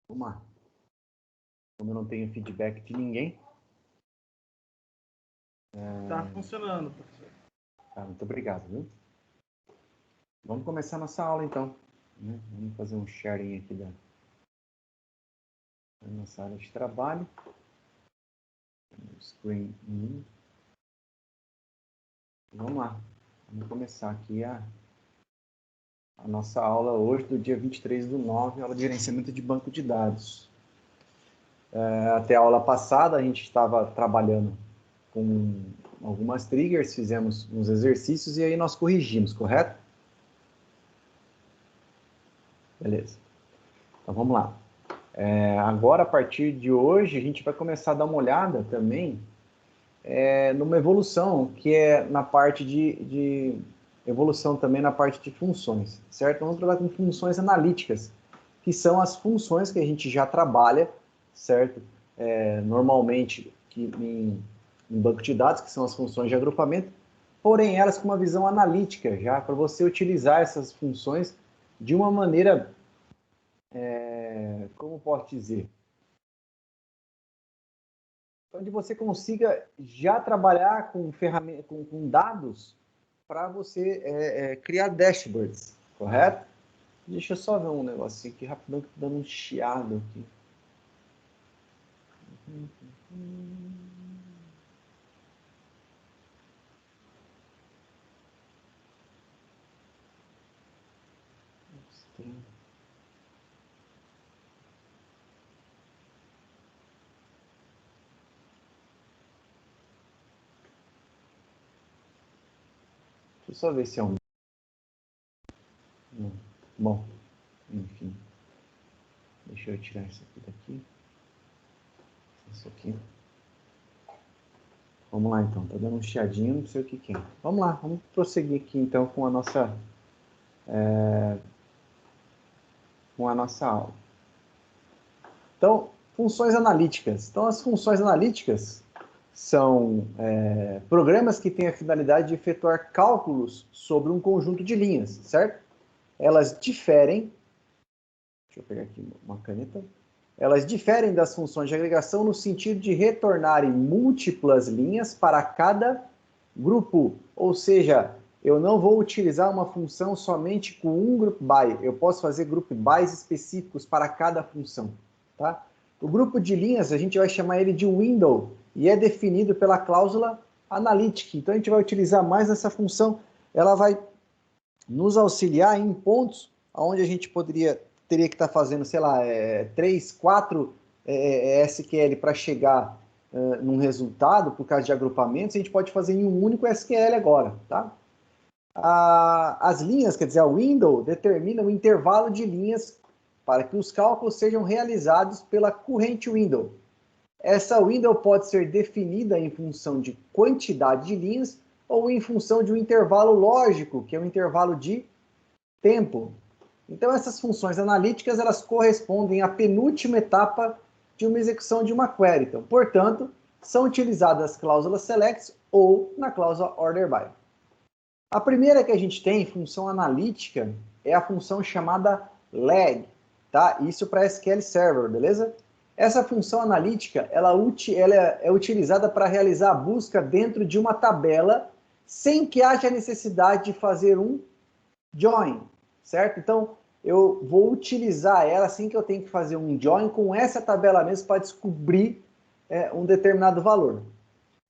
Vamos lá. Como eu não tenho feedback de ninguém. Tá funcionando, professor. Tá, muito obrigado, viu? Vamos começar nossa aula, então. Vamos fazer um sharing aqui da nossa área de trabalho. Screen 1. Vamos lá. Vamos começar aqui a nossa aula hoje, do dia 23/9, aula de gerenciamento de banco de dados. Até a aula passada, a gente estava trabalhando com algumas triggers, fizemos uns exercícios e aí nós corrigimos, correto? Beleza. Então, vamos lá. Agora, a partir de hoje, a gente vai começar a dar uma olhada também numa evolução, que é na parte de evolução também na parte de funções, certo? Vamos trabalhar com funções analíticas, que são as funções que a gente já trabalha, certo? Normalmente em banco de dados, que são as funções de agrupamento, porém elas com uma visão analítica, já para você utilizar essas funções de uma maneira, como posso dizer, onde você consiga já trabalhar com ferramentas, com dados para você criar dashboards, correto? Deixa eu só ver um negocinho aqui rapidão que tá dando um chiado aqui. Deixa eu só ver se é um... Bom, enfim. Deixa eu tirar isso aqui daqui. Isso aqui. Vamos lá, então. Tá dando um chiadinho, não sei o que é. Vamos lá, vamos prosseguir aqui, então, com a nossa aula. Então, funções analíticas. Então, as funções analíticas são programas que têm a finalidade de efetuar cálculos sobre um conjunto de linhas, certo? Elas diferem... Deixa eu pegar aqui uma caneta. Elas diferem das funções de agregação no sentido de retornarem múltiplas linhas para cada grupo. Ou seja, eu não vou utilizar uma função somente com um group by. Eu posso fazer group bys específicos para cada função. Tá? O grupo de linhas, a gente vai chamar ele de window e é definido pela cláusula analytic. Então, a gente vai utilizar mais essa função. Ela vai nos auxiliar em pontos onde a gente teria que estar fazendo, sei lá, 3, 4 SQL para chegar num resultado, por causa de agrupamentos, a gente pode fazer em um único SQL agora, tá? As linhas, quer dizer, a window, determina o intervalo de linhas para que os cálculos sejam realizados pela corrente window. Essa window pode ser definida em função de quantidade de linhas ou em função de um intervalo lógico, que é um intervalo de tempo. Então, essas funções analíticas, elas correspondem à penúltima etapa de uma execução de uma query. Então, portanto, são utilizadas as cláusulas select ou na cláusula order by. A primeira que a gente tem, função analítica, é a função chamada lag, tá? Isso para SQL Server, beleza? Essa função analítica, ela é utilizada para realizar a busca dentro de uma tabela sem que haja necessidade de fazer um join, certo? Então, eu vou utilizar ela assim que eu tenho que fazer um join com essa tabela mesmo para descobrir um determinado valor.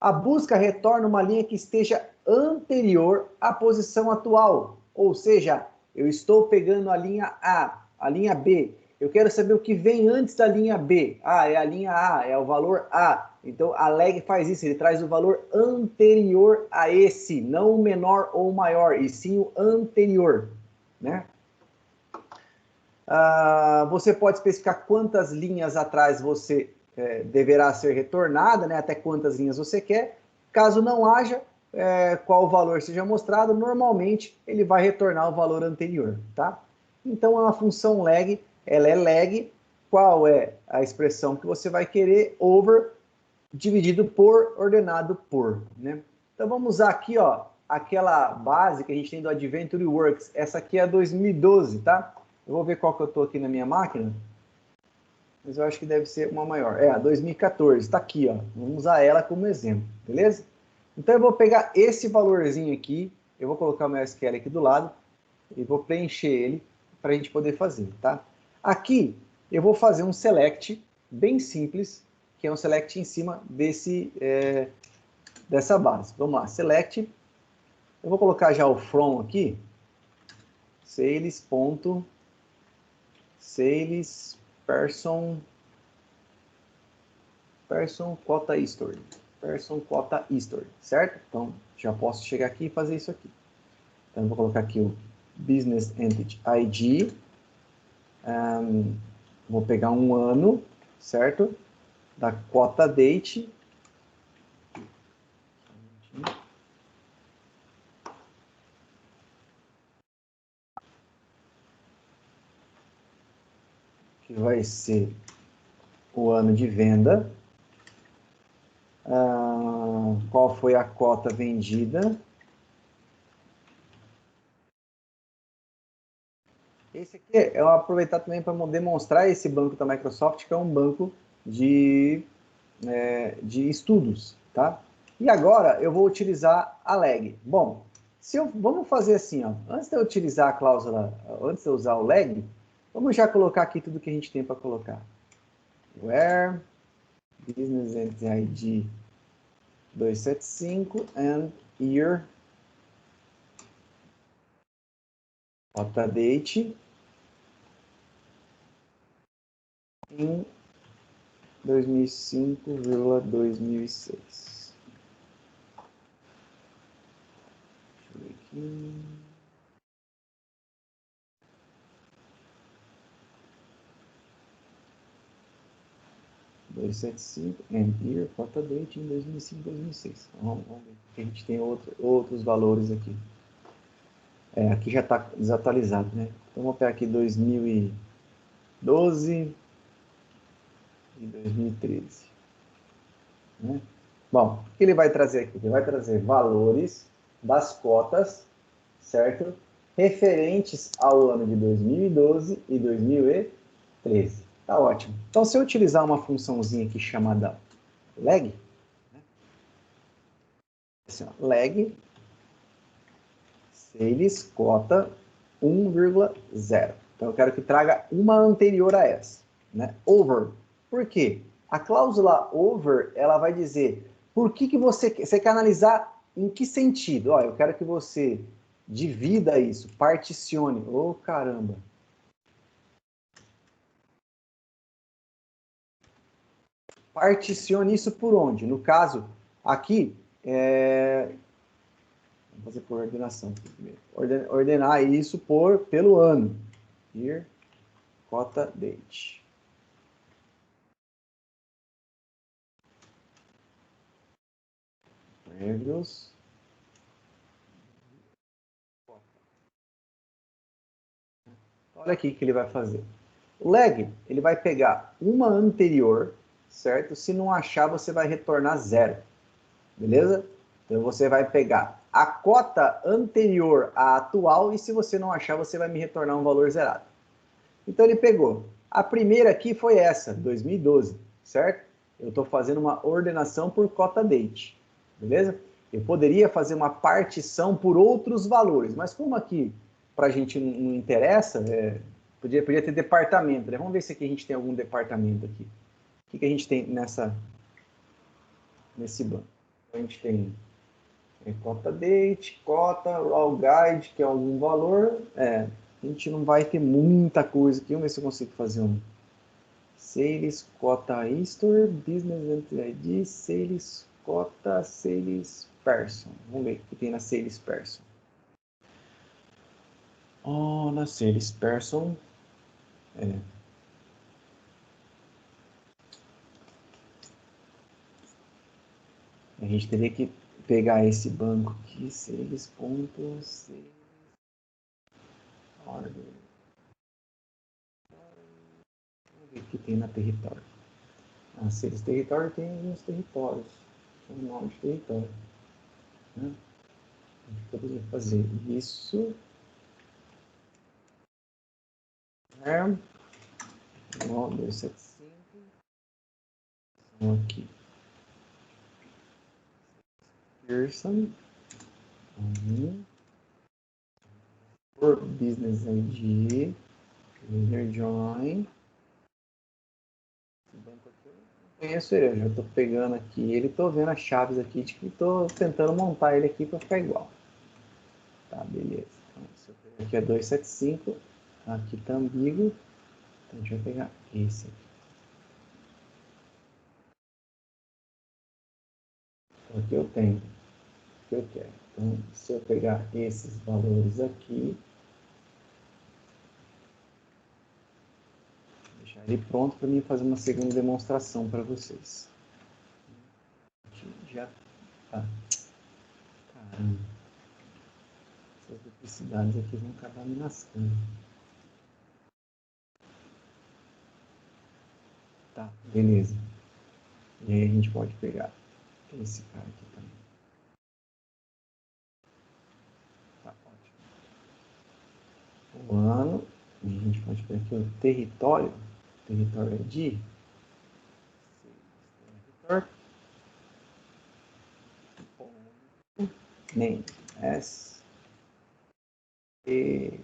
A busca retorna uma linha que esteja anterior à posição atual, ou seja, eu estou pegando a linha A, a linha B, eu quero saber o que vem antes da linha B. É a linha A, é o valor A. Então, a lag faz isso, ele traz o valor anterior a esse, não o menor ou o maior, e sim o anterior, né? Você pode especificar quantas linhas atrás você deverá ser retornada, né? Até quantas linhas você quer. Caso não haja, qual o valor seja mostrado, normalmente ele vai retornar o valor anterior, tá? Então, a função lag, ela é lag, qual é a expressão que você vai querer, over, dividido por, ordenado por, né? Então, vamos usar aqui, ó, aquela base que a gente tem do Adventure Works. Essa aqui é a 2012, tá? Eu vou ver qual que eu estou aqui na minha máquina. mas eu acho que deve ser uma maior. É, a 2014, está aqui, ó. Vamos usar ela como exemplo, beleza? Então eu vou pegar esse valorzinho aqui, eu vou colocar o meu SQL aqui do lado e vou preencher ele para a gente poder fazer, tá? Aqui eu vou fazer um select bem simples, que é um select em cima dessa base. Vamos lá, select. Eu vou colocar já o from aqui, sales person quota history. Person quota history, certo? Então, já posso chegar aqui e fazer isso aqui. Então, eu vou colocar aqui o Business Entity ID. Vou pegar um ano, certo? Da quota date. Que vai ser o ano de venda. Qual foi a cota vendida? Esse aqui eu vou aproveitar também para demonstrar esse banco da Microsoft, que é um banco de estudos, tá? E agora eu vou utilizar a lag. Bom, vamos fazer assim, ó, antes de eu utilizar a cláusula, antes de eu usar o lag, vamos já colocar aqui tudo que a gente tem para colocar. Where Business Entity ID 275 and year quota date em 2005,2006. Deixa eu ver aqui. And year, quota date em 2005, 2006. Vamos ver, porque a gente tem outros valores aqui. Aqui já está desatualizado, né? Então, vou pegar aqui 2012 e 2013. Né? Bom, o que ele vai trazer aqui? Ele vai trazer valores das cotas, certo? Referentes ao ano de 2012 e 2013. Tá ótimo. Então, se eu utilizar uma funçãozinha aqui chamada lag, né? Assim, ó, lag sales cota 1,0. Então, eu quero que traga uma anterior a essa, né? Over. Por quê? A cláusula over, ela vai dizer por que você quer analisar em que sentido. Ó, eu quero que você divida isso, particione. Ô, caramba. Particione isso por onde? No caso, aqui, vamos fazer por ordenação. Ordenar isso pelo ano. Year, cota, date. Regras. Olha aqui o que ele vai fazer. O lag, ele vai pegar uma anterior, certo? Se não achar, você vai retornar 0. Beleza? Então, você vai pegar a cota anterior à atual e se você não achar, você vai me retornar um valor zerado. Então, ele pegou. A primeira aqui foi essa, 2012, certo? Eu estou fazendo uma ordenação por cota date. Beleza? Eu poderia fazer uma partição por outros valores, mas como aqui para a gente não interessa, podia ter departamento, né? Vamos ver se aqui a gente tem algum departamento aqui. O que a gente tem nesse banco? A gente tem cota date, cota, raw guide, que é algum valor. A gente não vai ter muita coisa aqui. Vamos ver se eu consigo fazer um sales, cota history, business ID, sales, cota, sales person. Vamos ver o que tem na sales person. Na sales person. A gente teria que pegar esse banco aqui, sales.sales order. Vamos ver o que tem na território. Sales território tem alguns territórios. Tem um nome de território. Né? A gente poderia fazer isso. 275. Então, aqui. Pearson. For Business ID. User Join. Conheço ele, eu já estou pegando aqui ele, estou vendo as chaves aqui, estou tentando montar ele aqui para ficar igual. Tá, beleza. Então, se eu pegar aqui é 275, aqui está ambíguo, então a gente vai pegar esse aqui. Então aqui eu tenho o que eu quero. Então, se eu pegar esses valores aqui, vou deixar ele pronto para mim fazer uma segunda demonstração para vocês. Aqui já tá. Caramba. Essas duplicidades aqui vão acabar me lascando. Tá, beleza. E aí a gente pode pegar esse cara aqui também. Tá, ótimo. O ano, a gente pode pegar aqui o território. Território é de... Name. S. E...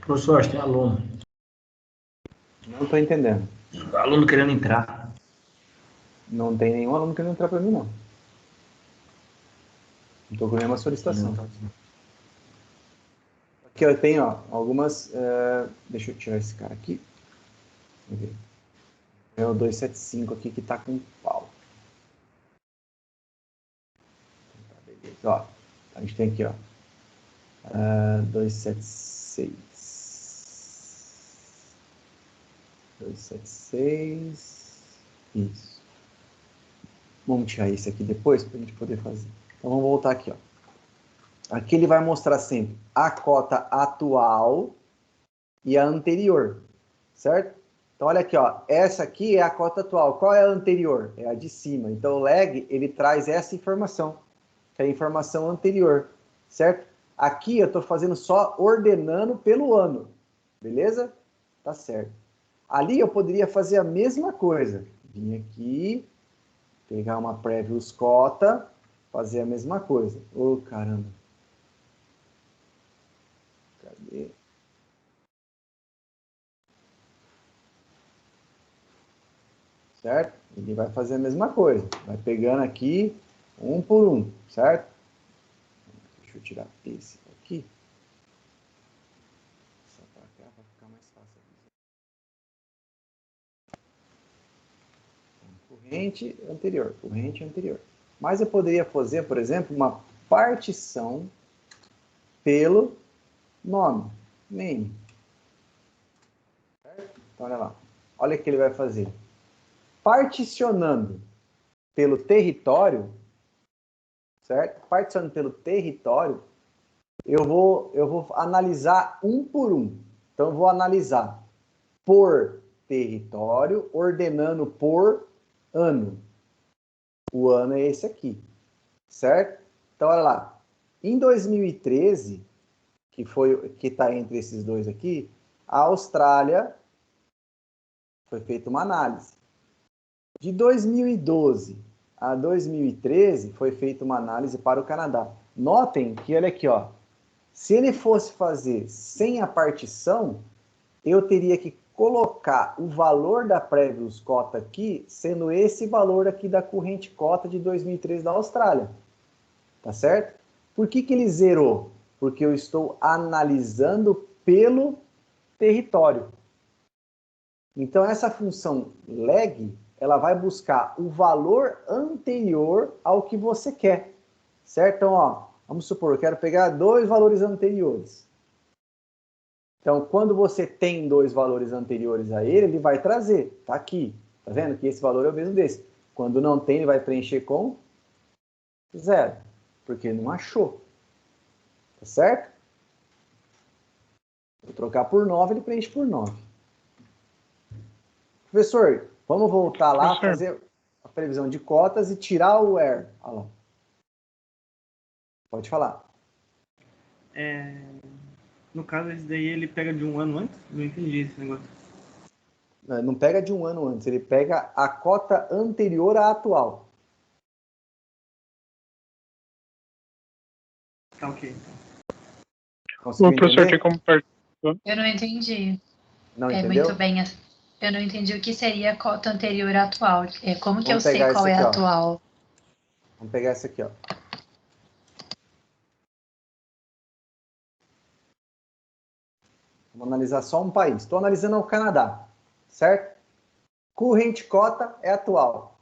Professor, acho que tem aluno. Não estou entendendo. Aluno querendo entrar. Não tem nenhum aluno querendo entrar para mim, não. Não estou com nenhuma solicitação. Aqui eu tenho algumas... deixa eu tirar esse cara aqui. É o 275 aqui que está com pau. Tá, beleza. Ó, a gente tem aqui, 276. 276. Isso. Vamos tirar esse aqui depois para a gente poder fazer. Então vamos voltar aqui, ó. Aqui ele vai mostrar sempre a cota atual e a anterior, certo? Então olha aqui, ó. Essa aqui é a cota atual. Qual é a anterior? É a de cima. Então o lag ele traz essa informação, que é a informação anterior, certo? Aqui eu estou fazendo só ordenando pelo ano, beleza? Tá certo. Ali eu poderia fazer a mesma coisa. Vim aqui, pegar uma previous cota, fazer a mesma coisa. Ô, caramba. Cadê? Certo? Ele vai fazer a mesma coisa. Vai pegando aqui, um por um, certo? Deixa eu tirar esse aqui. Só para cá, vai ficar mais fácil. Corrente anterior, corrente anterior. Mas eu poderia fazer, por exemplo, uma partição pelo nome, name. Certo? Então, olha lá. Olha o que ele vai fazer. Particionando pelo território, certo? Particionando pelo território, eu vou analisar um por um. Então, eu vou analisar por território, ordenando por ano. O ano é esse aqui, certo? Então, olha lá. Em 2013, que está entre esses dois aqui, a Austrália foi feita uma análise. De 2012 a 2013, foi feita uma análise para o Canadá. Notem que, olha aqui, ó, se ele fosse fazer sem a partição, eu teria que colocar o valor da previous cota aqui, sendo esse valor aqui da corrente cota de 2013 da Austrália. Tá certo? Por que ele zerou? Porque eu estou analisando pelo território. Então, essa função lag, ela vai buscar o valor anterior ao que você quer. Certo? Então, ó, vamos supor, eu quero pegar dois valores anteriores. Então, quando você tem dois valores anteriores a ele, ele vai trazer. Tá aqui. Tá vendo que esse valor é o mesmo desse. Quando não tem, ele vai preencher com 0. Porque não achou. Tá certo? Vou trocar por 9, ele preenche por 9. Professor, vamos voltar lá, fazer a previsão de cotas e tirar o where. Olha lá. Pode falar. No caso, esse daí ele pega de um ano antes? Não entendi esse negócio. Não pega de um ano antes, ele pega a cota anterior à atual. Tá ok. Conseguiu O professor entender? tem como participar? Eu não entendi. Não Muito entendeu? bem. Eu não entendi o que seria a cota anterior à atual. Como que eu Vamos sei pegar qual esse é aqui, a ó. atual? Vamos pegar essa aqui, ó. Vamos analisar só um país. Estou analisando o Canadá, certo? Current cota é atual.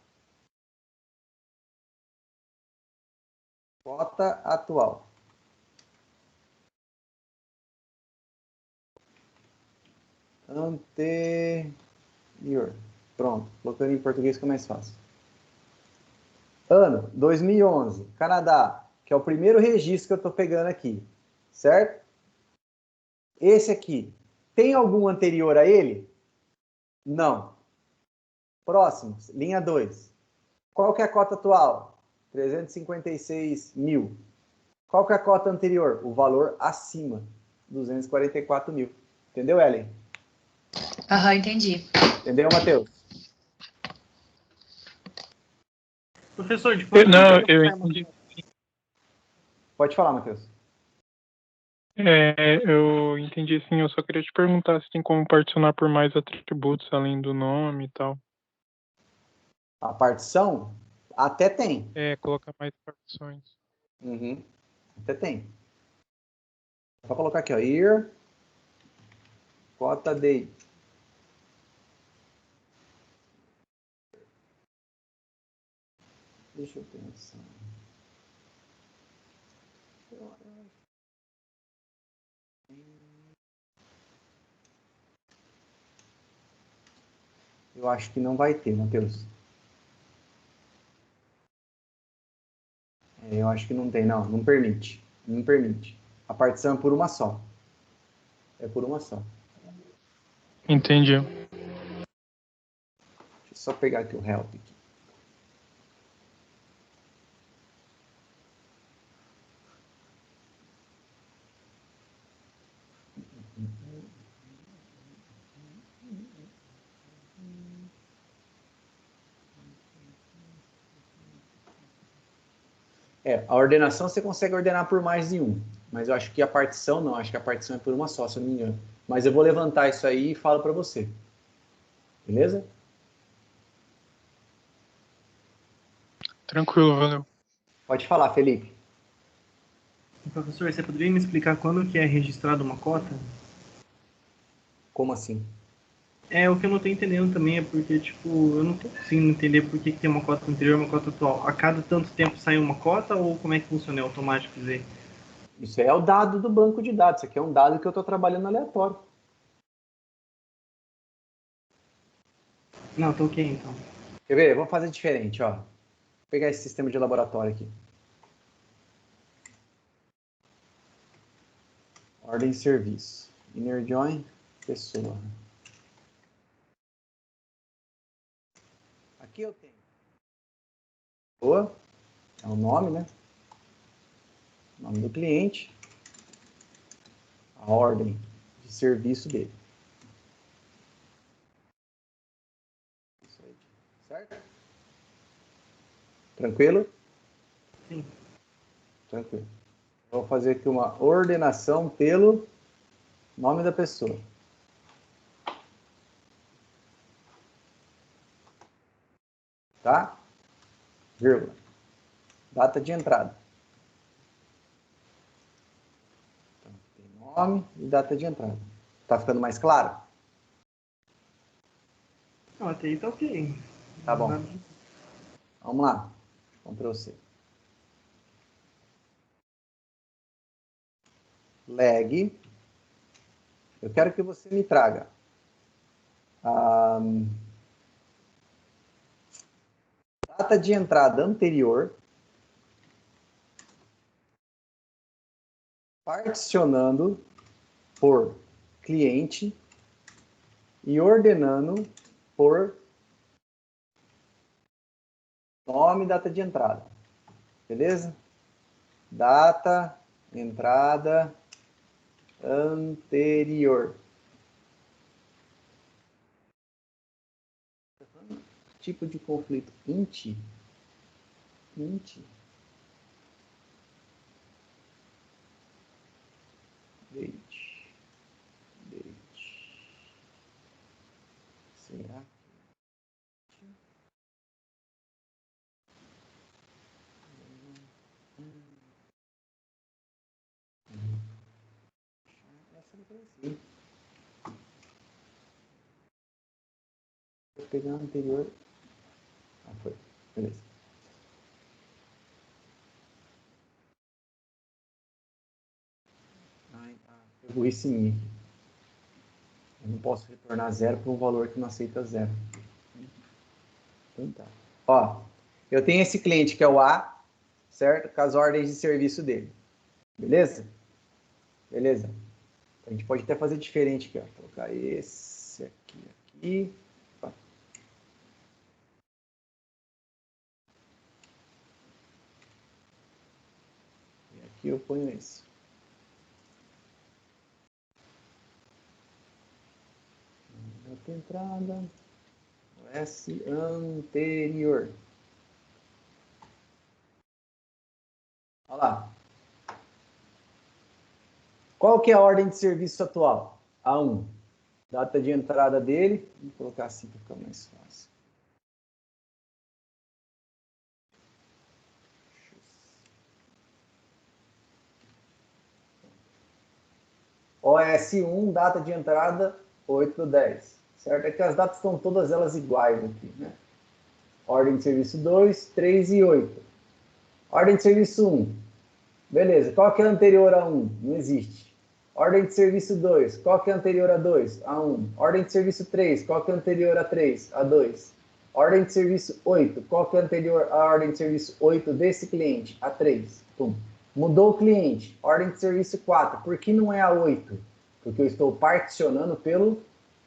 Cota atual. Anterior. Pronto. Colocando em português que é mais fácil. Ano 2011. Canadá, que é o primeiro registro que eu estou pegando aqui, certo? Esse aqui, tem algum anterior a ele? Não. Próximo, linha 2. Qual que é a cota atual? 356 mil. Qual que é a cota anterior? O valor acima, 244 mil. Entendeu, Ellen? Aham, entendi. Entendeu, Matheus? Professor, de quanto Não, tempo eu sai uma entendi. Pode falar, Matheus. Eu entendi sim, eu só queria te perguntar se tem como particionar por mais atributos além do nome e tal. A partição até tem. Colocar mais partições. Uhum. Até tem. Só colocar aqui, ó. Year, cota date. Deixa eu pensar. Eu acho que não vai ter, Matheus. Eu acho que não tem, não. Não permite. Não permite. A partição é por uma só. É por uma só. Entendi. Deixa eu só pegar aqui o help. Aqui. A ordenação você consegue ordenar por mais de um. Mas eu acho que a partição não. Acho que a partição é por uma só, se eu não me engano. Mas eu vou levantar isso aí e falo para você. Beleza? Tranquilo, valeu. Pode falar, Felipe. Professor, você poderia me explicar quando que é registrada uma cota? Como assim? O que eu não estou entendendo também é porque, tipo, eu não estou conseguindo entender por que tem uma cota anterior e uma cota atual. A cada tanto tempo sai uma cota ou como é que funciona? É automático dizer? Isso aí é o dado do banco de dados. Isso aqui é um dado que eu estou trabalhando aleatório. Não, tá ok então. Quer ver? Vamos fazer diferente, ó. Vou pegar esse sistema de laboratório aqui. Ordem e serviço. Inner join, pessoa. Aqui eu tenho. Pessoa, é o nome, né? Nome do cliente. A ordem de serviço dele. Isso aí. Certo? Tranquilo? Sim. Tranquilo. Vou fazer aqui uma ordenação pelo nome da pessoa. Tá? Vírgula. Data de entrada. Então, tem nome e data de entrada. Tá ficando mais claro? Não, até aí tá ok. Tá bom. Vamos lá. Ctrl C. Leg. Eu quero que você me traga a data de entrada anterior, particionando por cliente e ordenando por nome e data de entrada. Beleza? Data, entrada anterior. tipo de conflito? Int. Date. Será? Essa não conheci. Vou pegar a anterior. Foi. Beleza. Eu vou isso em mim. Eu não posso retornar zero para um valor que não aceita zero. Então tá. Ó, eu tenho esse cliente que é o A, certo? Com as ordens de serviço dele. Beleza? Beleza. A gente pode até fazer diferente aqui, ó. Colocar esse aqui. Opa. E aqui eu ponho esse. Outra entrada. S anterior. Olha lá. Qual que é a ordem de serviço atual? A1. Data de entrada dele. Vou colocar assim para ficar mais fácil. OS1, data de entrada 8/10. Certo? É que as datas estão todas elas iguais aqui, né? Ordem de serviço 2, 3 e 8. Ordem de serviço 1. Beleza. Qual que é anterior a 1? Não existe. Ordem de serviço 2. Qual que é anterior a 2? A 1. Ordem de serviço 3. Qual que é anterior a 3? A 2. Ordem de serviço 8. Qual que é anterior à ordem de serviço 8 desse cliente? A 3. Pum. Mudou o cliente. Ordem de serviço 4. Por que não é a 8? Porque eu estou particionando pelo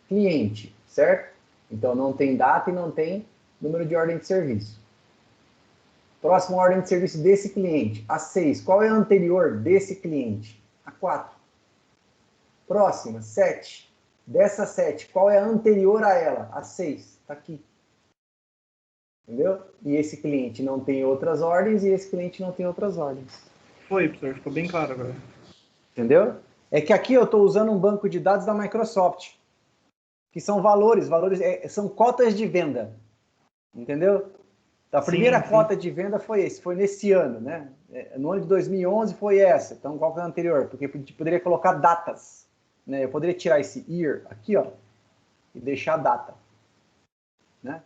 cliente, certo? Então não tem data e não tem número de ordem de serviço. Próxima ordem de serviço desse cliente, a 6. Qual é a anterior desse cliente? A 4. Próxima, 7. Dessa 7, qual é a anterior a ela? A 6. Está aqui. Entendeu? E esse cliente não tem outras ordens e esse cliente não tem outras ordens. Foi, professor, ficou bem claro agora. Entendeu? É que aqui eu estou usando um banco de dados da Microsoft, que são valores são cotas de venda. Entendeu? Então, a primeira cota de venda foi nesse ano, né? No ano de 2011 foi essa. Então, qual que é a anterior? Porque eu poderia colocar datas, né? Eu poderia tirar esse year aqui, ó, e deixar a data, né?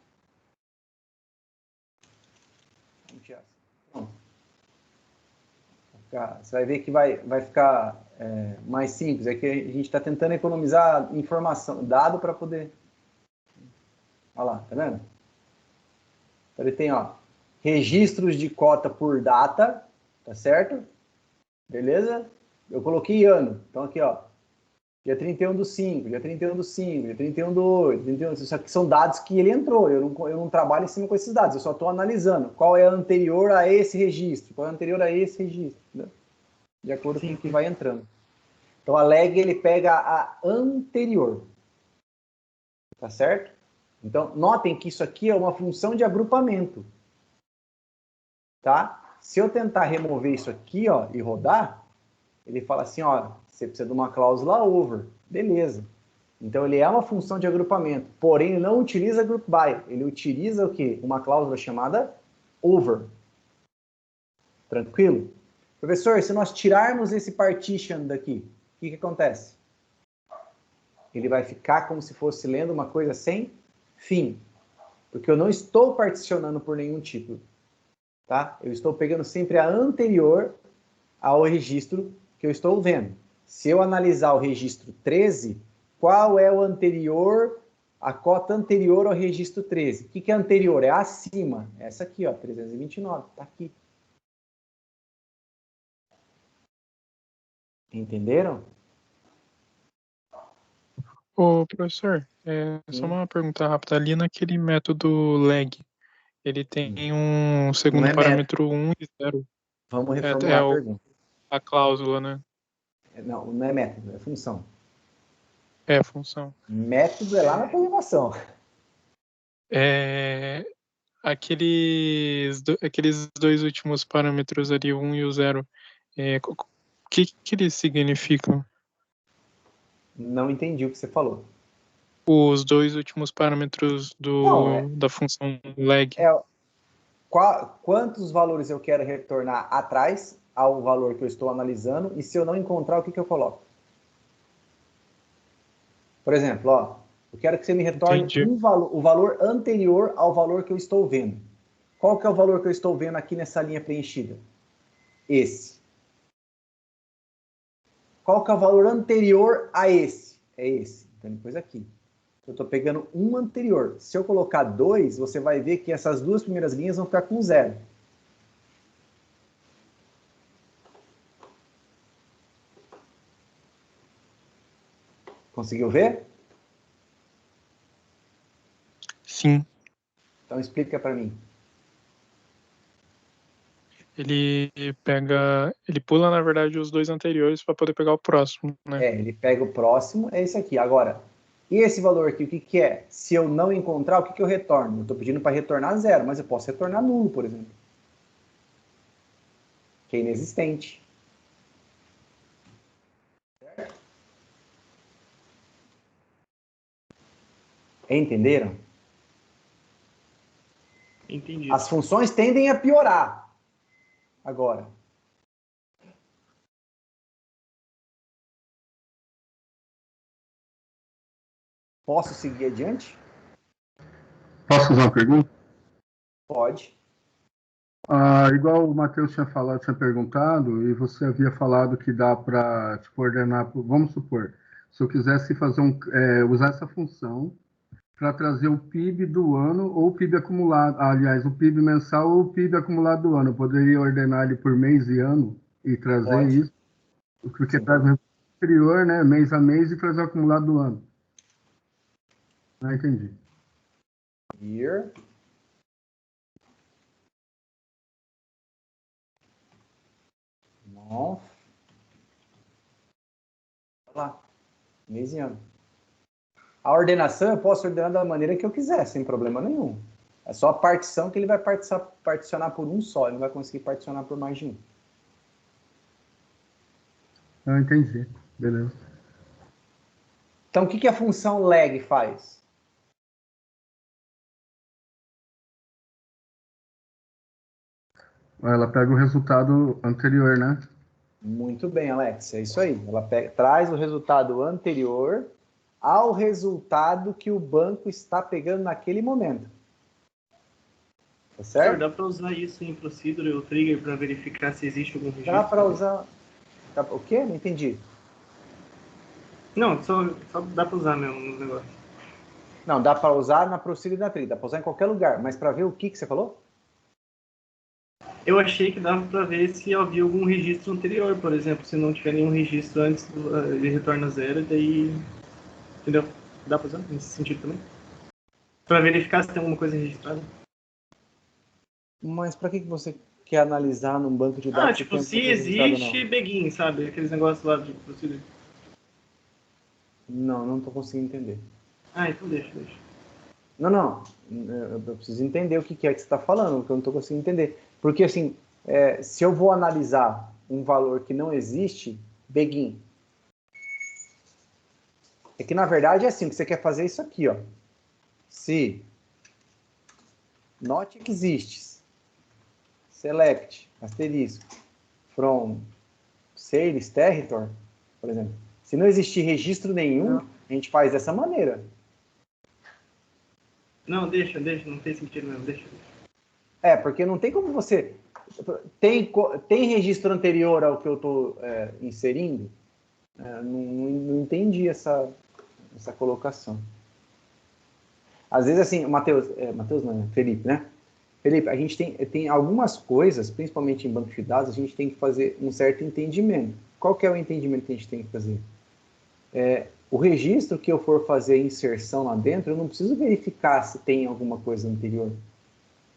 Vamos tirar. Pronto. Você vai ver que vai ficar mais simples. É que a gente está tentando economizar informação, dado para poder... Olha lá, tá vendo? Então, ele tem, ó, registros de cota por data, tá certo? Beleza? Eu coloquei ano. Então, aqui, ó, dia 31/5, dia 31/5, dia 31/8, 31... Isso aqui são dados que ele entrou. Eu não trabalho em cima com esses dados. Eu só estou analisando qual é a anterior a esse registro, qual é a anterior a esse registro, né? De acordo com o que vai entrando. Então, a leg, ele pega a anterior. Tá certo? Então, notem que isso aqui é uma função de agrupamento. Tá? Se eu tentar remover isso aqui, ó, e rodar, ele fala assim, ó, você precisa de uma cláusula over. Beleza. Então, ele é uma função de agrupamento. Porém, ele não utiliza group by. Ele utiliza o quê? Uma cláusula chamada over. Tranquilo? Professor, se nós tirarmos esse partition daqui, o que acontece? Ele vai ficar como se fosse lendo uma coisa sem fim. Porque eu não estou particionando por nenhum tipo. Tá? Eu estou pegando sempre a anterior ao registro que eu estou vendo. Se eu analisar o registro 13, qual é o anterior, a cota anterior ao registro 13? O que é anterior? É acima. Essa aqui, ó, 329, está aqui. Entenderam? Ô, professor, só uma pergunta rápida. Ali naquele método leg, ele tem um segundo parâmetro 1 e 0. Vamos reformular a pergunta. A cláusula, né? Não, não é método, é função. É função. Método é lá na programação. Aqueles dois últimos parâmetros ali, o 1 e o 0, o que eles significam? Não entendi o que você falou. Os dois últimos parâmetros Não, da função leg. Quantos valores eu quero retornar atrás ao valor que eu estou analisando, e se eu não encontrar, o que eu coloco? Por exemplo, eu quero que você me retorne o valor anterior ao valor que eu estou vendo. Qual que é o valor que eu estou vendo aqui nessa linha preenchida? Esse. Qual que é o valor anterior a esse? É esse. Então, depois aqui. Eu estou pegando um anterior. Se eu colocar 2, você vai ver que essas duas primeiras linhas vão ficar com 0. Conseguiu ver? Sim. Então explica para mim. Ele pula, na verdade, os dois anteriores para poder pegar o próximo, né? Ele pega o próximo, é esse aqui. Agora, e esse valor aqui, o que é? Se eu não encontrar, o que eu retorno? Eu estou pedindo para retornar 0, mas eu posso retornar nulo, por exemplo. Que é inexistente. Certo? Entenderam? Entendi. As funções tendem a piorar. Agora. Posso seguir adiante? Posso fazer uma pergunta? Pode. Igual o Matheus tinha perguntado, e você havia falado que dá para ordenar, vamos supor, se eu quisesse usar essa função para trazer o PIB do ano ou o PIB acumulado, aliás, o PIB mensal ou o PIB acumulado do ano, eu poderia ordenar ele por mês e ano e trazer Pode. isso, porque traz o resultado anterior, né, mês a mês, e trazer o acumulado do ano. Entendi. Year. Month. Olha lá. Mês e ano. A ordenação eu posso ordenar da maneira que eu quiser, sem problema nenhum. É só a partição que ele vai particionar por um só, ele não vai conseguir particionar por mais de um. Entendi. Beleza. Então, o que a função leg faz? Ela pega o resultado anterior, né? Muito bem, Alex, é isso aí. Ela traz o resultado anterior ao resultado que o banco está pegando naquele momento. Tá certo? Senhor, dá para usar isso em Procedure ou Trigger para verificar se existe algum registro? Dá para usar... O quê? Não entendi. Não, só dá para usar mesmo no negócio. Não, dá para usar na Procedure e na Trigger. Dá para usar em qualquer lugar. Mas para ver o que você falou? Eu achei que dava para ver se havia algum registro anterior, por exemplo. Se não tiver nenhum registro antes, ele retorna 0, daí... Entendeu? Dá para usar nesse sentido também? Para verificar se tem alguma coisa registrada. Mas para que você quer analisar num banco de dados? Tipo, se existe begin, sabe? Aqueles negócios lá de Procedure. Não estou conseguindo entender. Então deixa. Não. Eu preciso entender o que é que você está falando, porque eu não estou conseguindo entender. Porque, assim, se eu vou analisar um valor que não existe, begin. É que, na verdade, é assim, que você quer fazer isso aqui, ó. Se not exists, select, asterisco, from sales territory, por exemplo. Se não existir registro nenhum, a gente faz dessa maneira. Não, deixa, não tem sentido mesmo, deixa. Porque não tem como você... Tem registro anterior ao que eu estou inserindo? Não entendi essa colocação. Às vezes, assim, Matheus não, Felipe, né? Felipe, a gente tem algumas coisas, principalmente em banco de dados, a gente tem que fazer um certo entendimento. Qual que é o entendimento que a gente tem que fazer? O registro que eu for fazer a inserção lá dentro, eu não preciso verificar se tem alguma coisa anterior.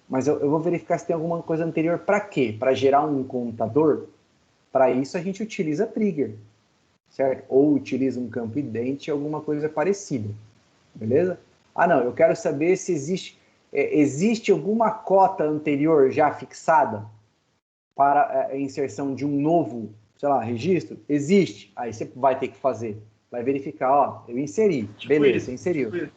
Mas eu vou verificar se tem alguma coisa anterior para quê? Para gerar um contador? Para isso a gente utiliza trigger, certo? Ou utiliza um campo idente, alguma coisa parecida. Beleza? Não, eu quero saber se existe... existe alguma cota anterior já fixada para a inserção de um novo, sei lá, registro? Existe. Aí você vai ter que fazer. Vai verificar, ó, eu inseri. Beleza, você inseriu.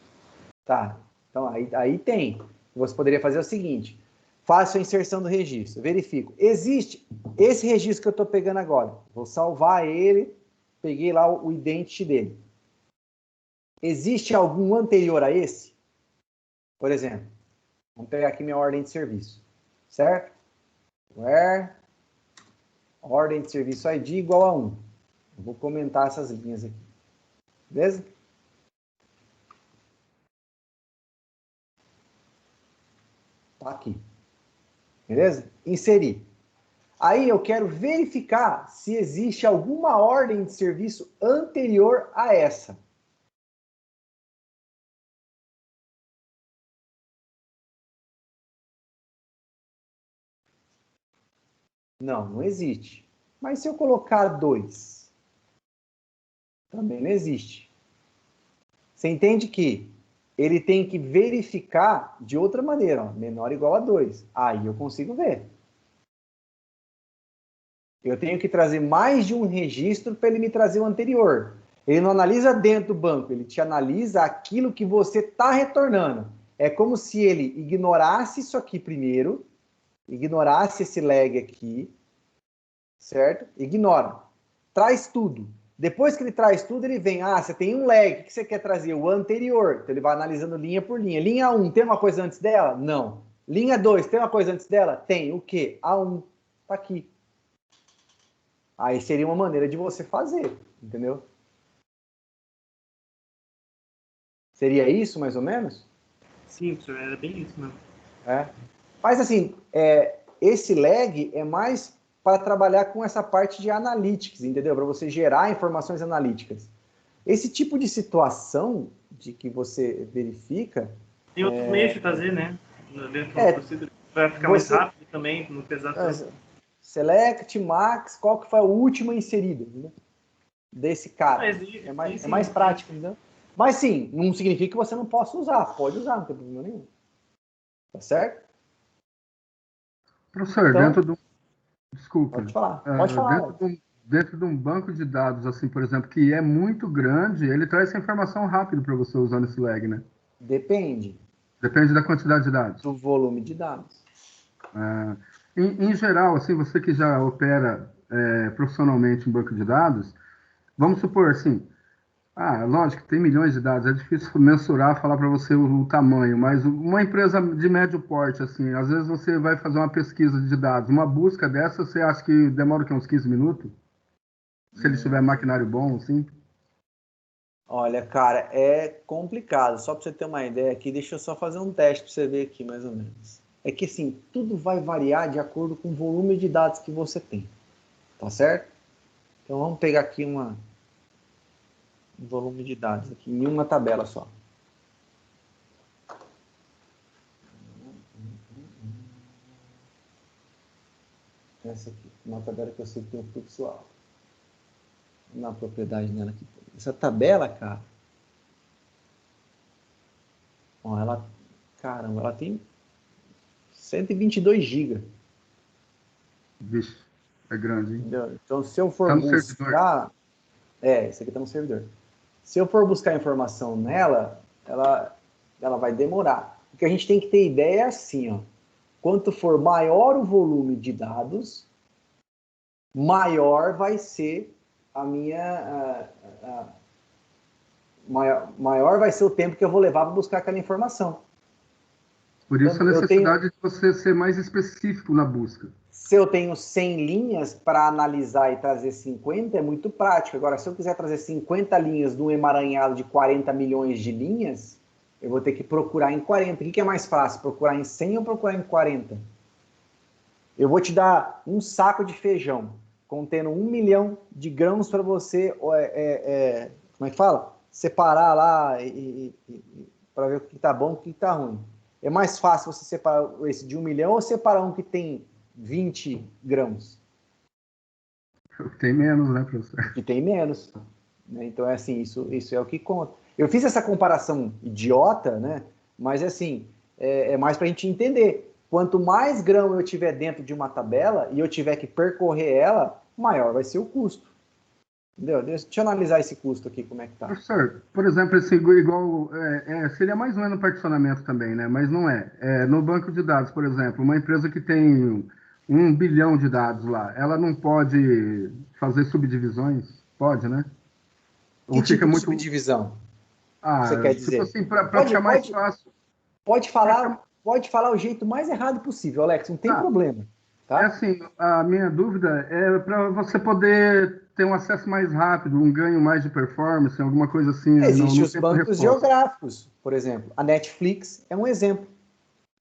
Tá. Então, aí tem. Você poderia fazer o seguinte. Faço a inserção do registro. Verifico. Existe esse registro que eu estou pegando agora. Vou salvar ele. Peguei lá o identity dele. Existe algum anterior a esse? Por exemplo, vamos pegar aqui minha ordem de serviço. Certo? Where ordem de serviço ID igual a 1. Eu vou comentar essas linhas aqui. Beleza? Tá aqui. Beleza? Inserir. Aí eu quero verificar se existe alguma ordem de serviço anterior a essa. Não existe. Mas se eu colocar 2, também não existe. Você entende que ele tem que verificar de outra maneira, ó, menor ou igual a 2. Aí eu consigo ver. Eu tenho que trazer mais de um registro para ele me trazer o anterior. Ele não analisa dentro do banco, ele te analisa aquilo que você está retornando. É como se ele ignorasse isso aqui primeiro, ignorasse esse lag aqui, certo? Ignora. Traz tudo. Depois que ele traz tudo, ele vem, você tem um lag, o que você quer trazer? O anterior. Então ele vai analisando linha por linha. Linha 1, tem uma coisa antes dela? Não. Linha 2, tem uma coisa antes dela? Tem. O quê? A1. Tá aqui. Aí seria uma maneira de você fazer, entendeu? Seria isso, mais ou menos? Sim, professor, era bem isso mesmo. Mas assim, esse lag é mais para trabalhar com essa parte de analytics, entendeu? Para você gerar informações analíticas. Esse tipo de situação de que você verifica... Tem outros meios de fazer, né? Dentro do procedimento, para ficar mais rápido também, não pesar tanto. Select, max, qual que foi a última inserida, entendeu? Desse cara. É mais prático, entendeu? Mas sim, não significa que você não possa usar. Pode usar, não tem problema nenhum. Tá certo? Professor, então, dentro do... Desculpa. Pode falar. Pode falar. Dentro de um banco de dados, assim, por exemplo, que é muito grande, ele traz essa informação rápido para você usando esse lag, né? Depende. Depende da quantidade de dados. Do volume de dados. Em geral, assim, você que já opera profissionalmente em banco de dados, vamos supor assim, lógico, tem milhões de dados, é difícil mensurar, falar para você o tamanho, mas uma empresa de médio porte, assim, às vezes você vai fazer uma pesquisa de dados, uma busca dessa, você acha que demora uns 15 minutos? Se ele tiver maquinário bom, assim? Olha, cara, é complicado. Só para você ter uma ideia aqui, deixa eu só fazer um teste para você ver aqui, mais ou menos. É que, assim, tudo vai variar de acordo com o volume de dados que você tem. Tá certo? Então, vamos pegar aqui um volume de dados aqui em uma tabela só. Essa aqui, uma tabela que eu sei que tem um fluxo alto. Na propriedade dela aqui. Essa tabela, cara, ó, caramba, ela tem 122 GB. Vixe, é grande, hein? Entendeu? Então, se eu for buscar... esse aqui está no servidor. Se eu for buscar informação nela, ela vai demorar. O que a gente tem que ter ideia é assim, ó. Quanto for maior o volume de dados, maior vai ser a minha... maior vai ser o tempo que eu vou levar para buscar aquela informação. Por isso a necessidade de você ser mais específico na busca. Se eu tenho 100 linhas para analisar e trazer 50, é muito prático. Agora, se eu quiser trazer 50 linhas de um emaranhado de 40 milhões de linhas, eu vou ter que procurar em 40. O que é mais fácil, procurar em 100 ou procurar em 40? Eu vou te dar um saco de feijão contendo 1 milhão de grãos para você, como é que fala? Separar lá para ver o que está bom e o que está ruim. É mais fácil você separar esse de 1 milhão ou separar um que tem 20 grãos? Tem menos, né, professor? Que tem menos. Então, é assim, isso é o que conta. Eu fiz essa comparação idiota, né? Mas, assim, é mais para a gente entender. Quanto mais grão eu tiver dentro de uma tabela e eu tiver que percorrer ela, maior vai ser o custo. Entendeu? Deixa eu analisar esse custo aqui, como é que tá. Professor, por exemplo, esse igual seria mais ou menos particionamento também, né? Mas não é. No banco de dados, por exemplo, uma empresa que tem 1 bilhão de dados lá, ela não pode fazer subdivisões? Pode, né? Que Ou tipo fica de muito... subdivisão você quer dizer? Tipo assim, para ficar mais fácil. Pode falar o jeito mais errado possível, Alex, não tem problema. Tá? Assim, a minha dúvida é para você poder ter um acesso mais rápido, um ganho mais de performance, alguma coisa assim. Existem os bancos geográficos, por exemplo. A Netflix é um exemplo,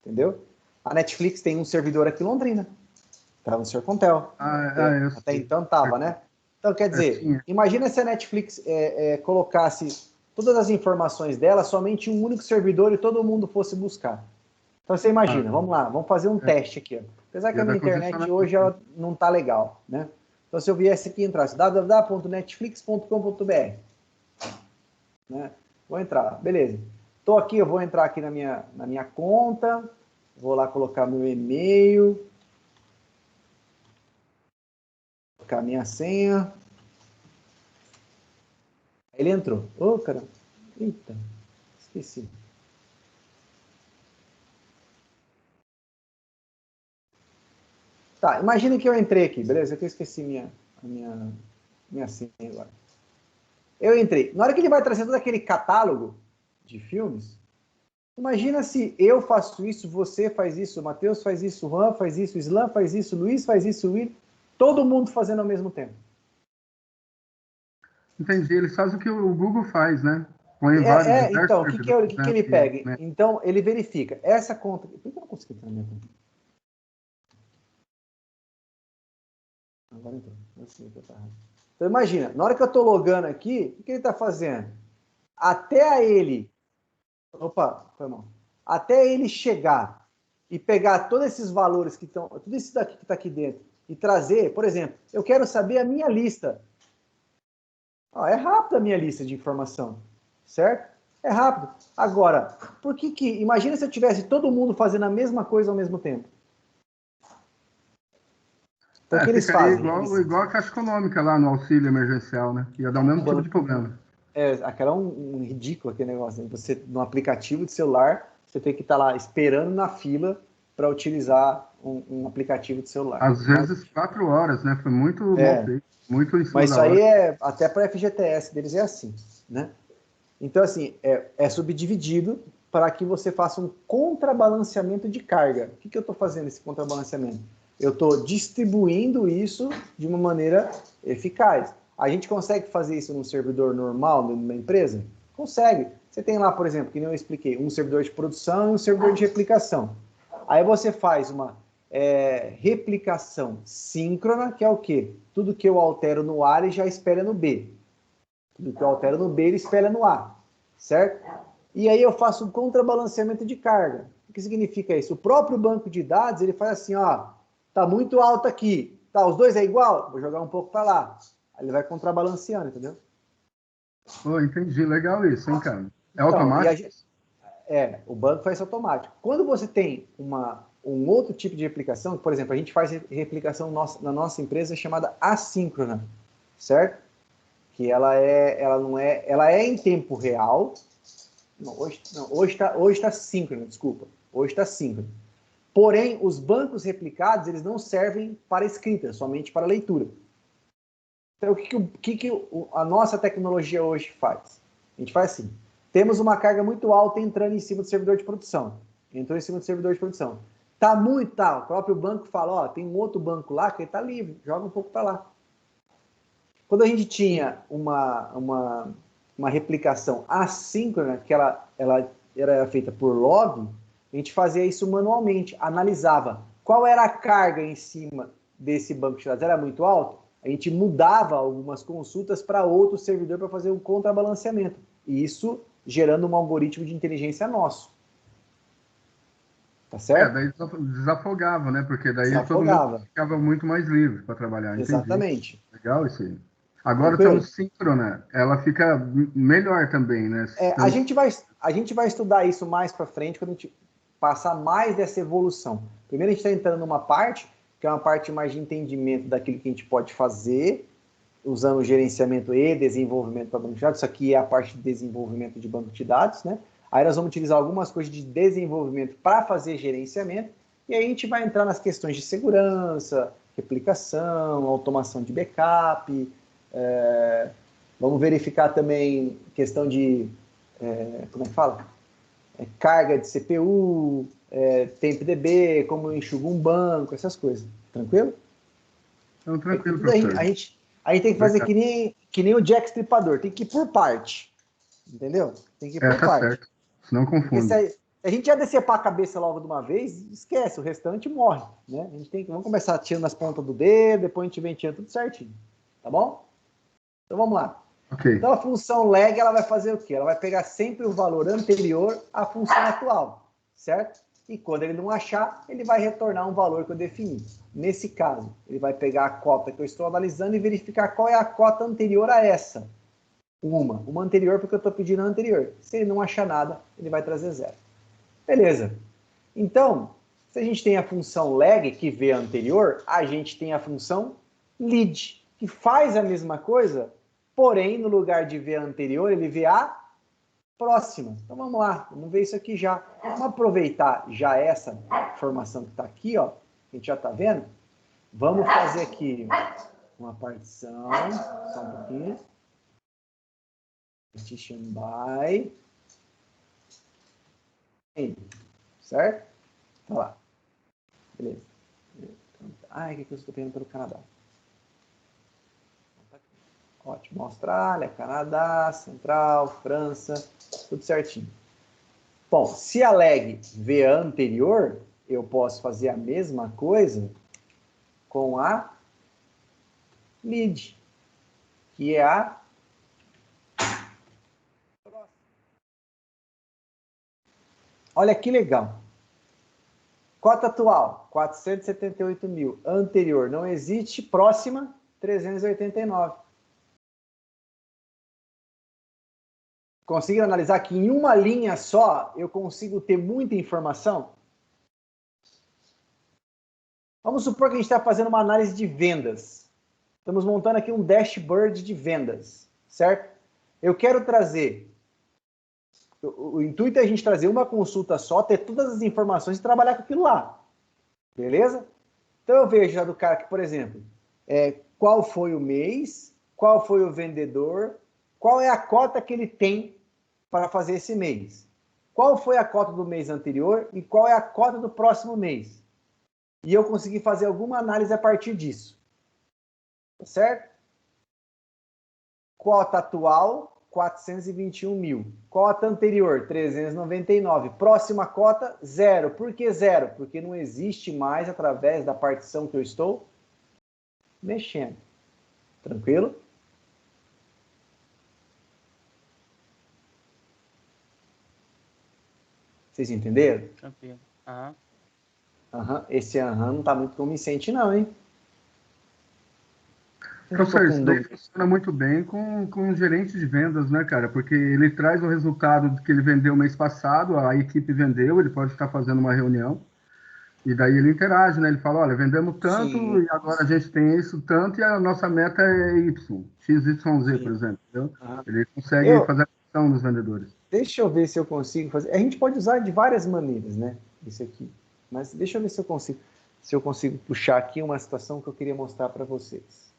entendeu? A Netflix tem um servidor aqui em Londrina, tá no Sercontel. Até então estava, né? Então, quer dizer, imagina se a Netflix colocasse todas as informações dela somente em um único servidor e todo mundo fosse buscar. Então, você imagina, vamos lá, vamos fazer um teste aqui. Ó. Apesar que a minha internet hoje ela não está legal, né? Então, se eu viesse aqui e entrasse www.netflix.com.br, né? Vou entrar, beleza. Estou aqui, eu vou entrar aqui na minha conta, vou lá colocar meu e-mail, colocar minha senha. Ele entrou. Ô, caramba. Eita, esqueci. Tá, imagina que eu entrei aqui, beleza? Que eu esqueci minha senha agora. Eu entrei. Na hora que ele vai trazer todo aquele catálogo de filmes, imagina se eu faço isso, você faz isso, o Matheus faz isso, o Juan faz isso, o Islam faz isso, o Luiz faz isso, o Will, todo mundo fazendo ao mesmo tempo. Entendi, eles fazem o que o Google faz, né? Põe vários então, o que ele pega? Né? Então, ele verifica essa conta. Por que eu não consegui entrar na minha conta? Agora entrou. Então, imagina, na hora que eu estou logando aqui, o que ele está fazendo? Até ele chegar e pegar todos esses valores que estão, tudo isso daqui que está aqui dentro, e trazer, por exemplo, eu quero saber a minha lista. É rápido a minha lista de informação, certo? É rápido. Agora, imagina se eu tivesse todo mundo fazendo a mesma coisa ao mesmo tempo. Então, o que eles fazem? Igual a Caixa Econômica lá no auxílio emergencial, né? Ia dar o mesmo tipo de problema. Aquela é um ridículo aquele negócio. Né? Você, no aplicativo de celular, você tem que estar lá esperando na fila para utilizar um aplicativo de celular. Às vezes 4 horas, né? Foi muito mal feito. Muito em cima. Mas isso aí até para a FGTS deles é assim, né? Então, assim, é subdividido para que você faça um contrabalanceamento de carga. O que eu estou fazendo esse contrabalanceamento? Eu estou distribuindo isso de uma maneira eficaz. A gente consegue fazer isso num servidor normal, numa empresa? Consegue. Você tem lá, por exemplo, que nem eu expliquei, um servidor de produção e um servidor de replicação. Aí você faz uma replicação síncrona, que é o quê? Tudo que eu altero no A, ele já espelha no B. Tudo que eu altero no B, ele espelha no A. Certo? E aí eu faço um contrabalanceamento de carga. O que significa isso? O próprio banco de dados, ele faz assim, tá muito alto aqui. Tá, os dois é igual? Vou jogar um pouco para lá. Aí ele vai contrabalanceando, entendeu? Entendi. Legal isso, hein, cara? É automático? O banco faz isso automático. Quando você tem um outro tipo de replicação, por exemplo, a gente faz replicação na nossa empresa chamada assíncrona, certo? Que ela é em tempo real. Hoje está síncrona, desculpa. Hoje está síncrona. Porém, os bancos replicados, eles não servem para escrita, somente para leitura. Então, o que a nossa tecnologia hoje faz? A gente faz assim, temos uma carga muito alta entrando em cima do servidor de produção. Entrou em cima do servidor de produção. O próprio banco fala, tem um outro banco lá que está livre, joga um pouco para lá. Quando a gente tinha uma replicação assíncrona, que ela era feita por log, a gente fazia isso manualmente, analisava qual era a carga em cima desse banco de dados. Era muito alto? A gente mudava algumas consultas para outro servidor para fazer um contrabalanceamento. E isso gerando um algoritmo de inteligência nosso. Tá certo? Daí desafogava, né? Porque daí todo mundo ficava muito mais livre para trabalhar. Exatamente. Entendi. Legal isso aí. Agora está no síncrona, ela fica melhor também, né? A gente vai estudar isso mais para frente, quando a gente passar mais dessa evolução. Primeiro a gente está entrando numa parte, que é uma parte mais de entendimento daquilo que a gente pode fazer, usando o gerenciamento e desenvolvimento para banco de dados. Isso aqui é a parte de desenvolvimento de banco de dados, né? Aí nós vamos utilizar algumas coisas de desenvolvimento para fazer gerenciamento, e aí a gente vai entrar nas questões de segurança, replicação, automação de backup, vamos verificar também questão de, como é que fala? Carga de CPU, TempDB, como enxuga um banco, essas coisas. Tranquilo? Então, tranquilo, professor. A gente tem que fazer que nem o Jack Stripador, tem que ir por parte. Entendeu? Tem que ir por tá parte. Certo. Senão confunde. Se a gente já decepar a cabeça logo de uma vez, esquece, o restante morre. Né? A gente vamos começar tirando as pontas do dedo, depois a gente vem tirando tudo certinho. Tá bom? Então vamos lá. Okay. Então a função leg, ela vai fazer o quê? Ela vai pegar sempre o valor anterior à função atual, certo? E quando ele não achar, ele vai retornar um valor que eu defini. Nesse caso, ele vai pegar a cota que eu estou analisando e verificar qual é a cota anterior a essa. Uma anterior, porque eu estou pedindo a anterior. Se ele não achar nada, ele vai trazer 0. Beleza. Então, se a gente tem a função leg, que vê a anterior, a gente tem a função lead, que faz a mesma coisa, porém, no lugar de ver a anterior, ele vê a próxima. Então, vamos lá. Vamos ver isso aqui já. Vamos aproveitar já essa informação que está aqui, ó. Que a gente já está vendo. Vamos fazer aqui uma partição. Só um pouquinho. Partition by. Certo? Tá lá. Beleza. Ai, o que eu estou pegando pelo Canadá? Ótimo. Austrália, Canadá, Central, França, tudo certinho. Bom, se a leg vê a anterior, eu posso fazer a mesma coisa com a lead, que é a próxima. Olha que legal. Cota atual, 478 mil. Anterior, não existe. Próxima, 389. Conseguiram analisar que em uma linha só eu consigo ter muita informação? Vamos supor que a gente está fazendo uma análise de vendas. Estamos montando aqui um dashboard de vendas, certo? Eu quero trazer... O intuito é a gente trazer uma consulta só, ter todas as informações e trabalhar com aquilo lá. Beleza? Então eu vejo já do cara que, por exemplo, qual foi o mês, qual foi o vendedor, qual é a cota que ele tem para fazer esse mês. Qual foi a cota do mês anterior e qual é a cota do próximo mês. E eu consegui fazer alguma análise a partir disso. Tá certo? Cota atual, 421 mil. Cota anterior, 399. Próxima cota, 0. Por que 0? Porque não existe mais através da partição que eu estou mexendo. Tranquilo? Vocês entenderam? Tranquilo. Aham. Esse não está muito convincente não, hein? Professor, isso daí funciona muito bem com o gerente de vendas, né, cara? Porque ele traz o resultado que ele vendeu mês passado, a equipe vendeu, ele pode estar fazendo uma reunião, e daí ele interage, né? Ele fala, olha, vendemos tanto, sim, e agora a gente tem isso tanto, e a nossa meta é Y, XYZ, sim, por exemplo. Entendeu? Ele consegue fazer a ação dos vendedores. Deixa eu ver se eu consigo fazer. A gente pode usar de várias maneiras, né? Isso aqui. Mas deixa eu ver se eu consigo puxar aqui uma situação que eu queria mostrar para vocês.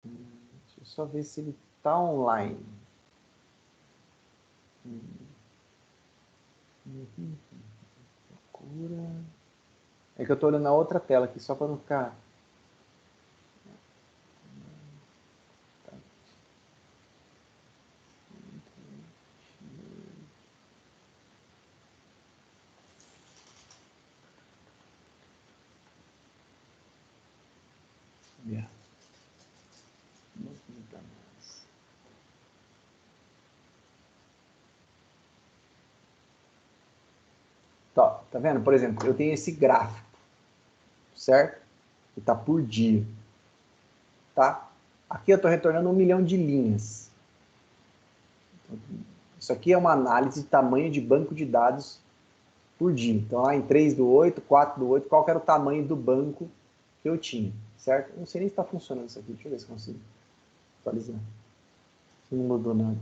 Deixa eu só ver se ele está online. É que eu estou olhando na outra tela aqui, só para não ficar... Tá vendo? Por exemplo, eu tenho esse gráfico, certo? Que está por dia. Tá? Aqui eu estou retornando 1 milhão de linhas. Isso aqui é uma análise de tamanho de banco de dados por dia. Então, lá em 3/8, 4/8, qual que era o tamanho do banco que eu tinha, certo? Não sei nem se está funcionando isso aqui. Deixa eu ver se consigo atualizar. Não mudou nada.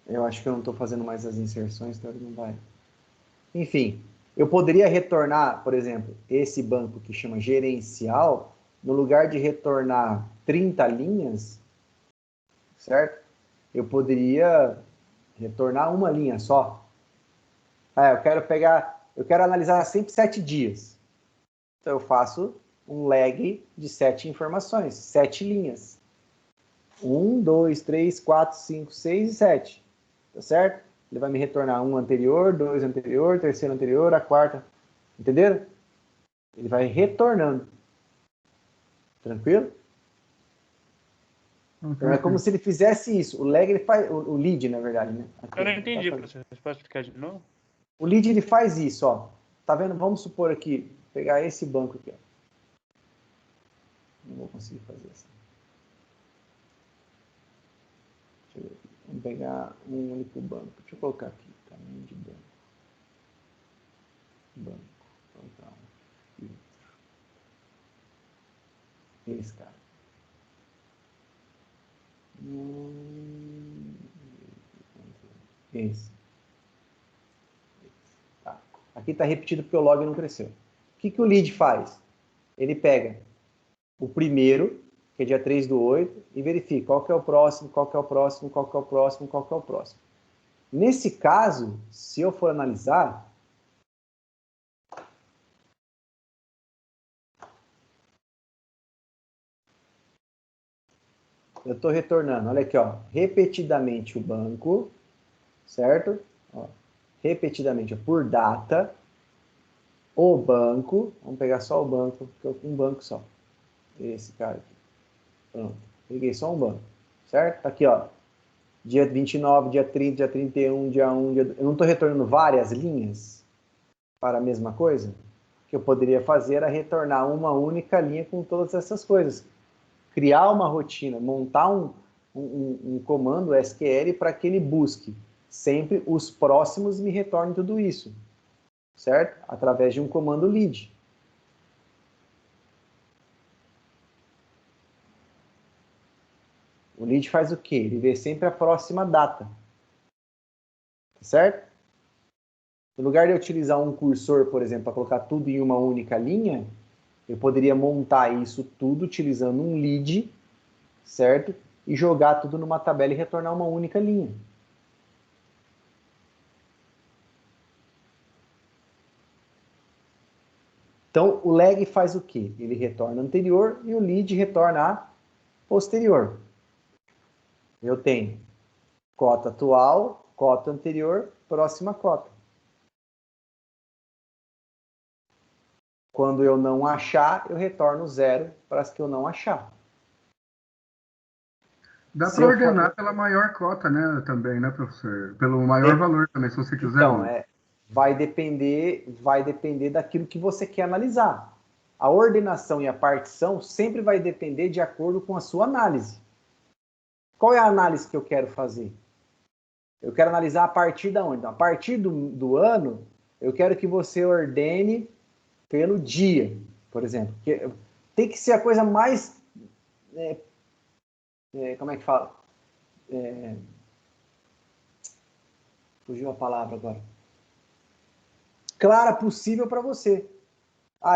Eu acho que eu não estou fazendo mais as inserções, então ele não vai. Enfim, eu poderia retornar, por exemplo, esse banco que chama gerencial, no lugar de retornar 30 linhas, certo? Eu poderia retornar uma linha só. Eu quero analisar sempre 7 dias. Então eu faço um lag de 7 informações, 7 linhas. 1, 2, 3, 4, 5, 6 e 7. Tá certo? Ele vai me retornar um anterior, 2 anterior, terceiro anterior, a quarta. Entenderam? Ele vai retornando. Tranquilo? Então é como se ele fizesse isso. O lag ele faz, o lead, na verdade, né? Aqui, Eu não entendi, professor. Você pode explicar de novo? O lead ele faz isso, ó. Tá vendo? Vamos supor aqui, pegar esse banco aqui, ó. Não vou conseguir fazer assim. Deixa eu ver aqui. Vamos pegar um único banco. Deixa eu colocar aqui, tamanho de banco. Banco. Colocar um filtro. Esse cara. Esse. Tá. Aqui está repetido porque o log não cresceu. O que o lead faz? Ele pega o primeiro, que é dia 3/8, e verifica qual que é o próximo, qual que é o próximo, qual que é o próximo, qual que é o próximo. Nesse caso, se eu for analisar, eu estou retornando, olha aqui, ó, repetidamente o banco, certo? Ó, repetidamente por data, o banco, vamos pegar só o banco, um banco só. Esse cara aqui. Pronto, peguei só um banco, certo? Aqui, ó, dia 29, dia 30, dia 31, dia 1, eu não estou retornando várias linhas para a mesma coisa? O que eu poderia fazer era retornar uma única linha com todas essas coisas. Criar uma rotina, montar um comando SQL para que ele busque sempre os próximos e me retorne tudo isso, certo? Através de um comando lead. O lead faz o quê? Ele vê sempre a próxima data, certo? No lugar de eu utilizar um cursor, por exemplo, para colocar tudo em uma única linha, eu poderia montar isso tudo utilizando um lead, certo? E jogar tudo numa tabela e retornar uma única linha. Então, o lag faz o quê? Ele retorna anterior e o lead retorna a posterior. Eu tenho cota atual, cota anterior, próxima cota. Quando eu não achar, eu retorno 0 para as que eu não achar. Dá para ordenar pela maior cota, né, também, né, professor? Pelo maior valor também, se você quiser. Então, vai depender daquilo que você quer analisar. A ordenação e a partição sempre vai depender de acordo com a sua análise. Qual é a análise que eu quero fazer? Eu quero analisar a partir de onde? Então, a partir do ano, eu quero que você ordene pelo dia, por exemplo. Tem que ser a coisa mais... como é que fala? Fugiu a palavra agora. Clara possível para você.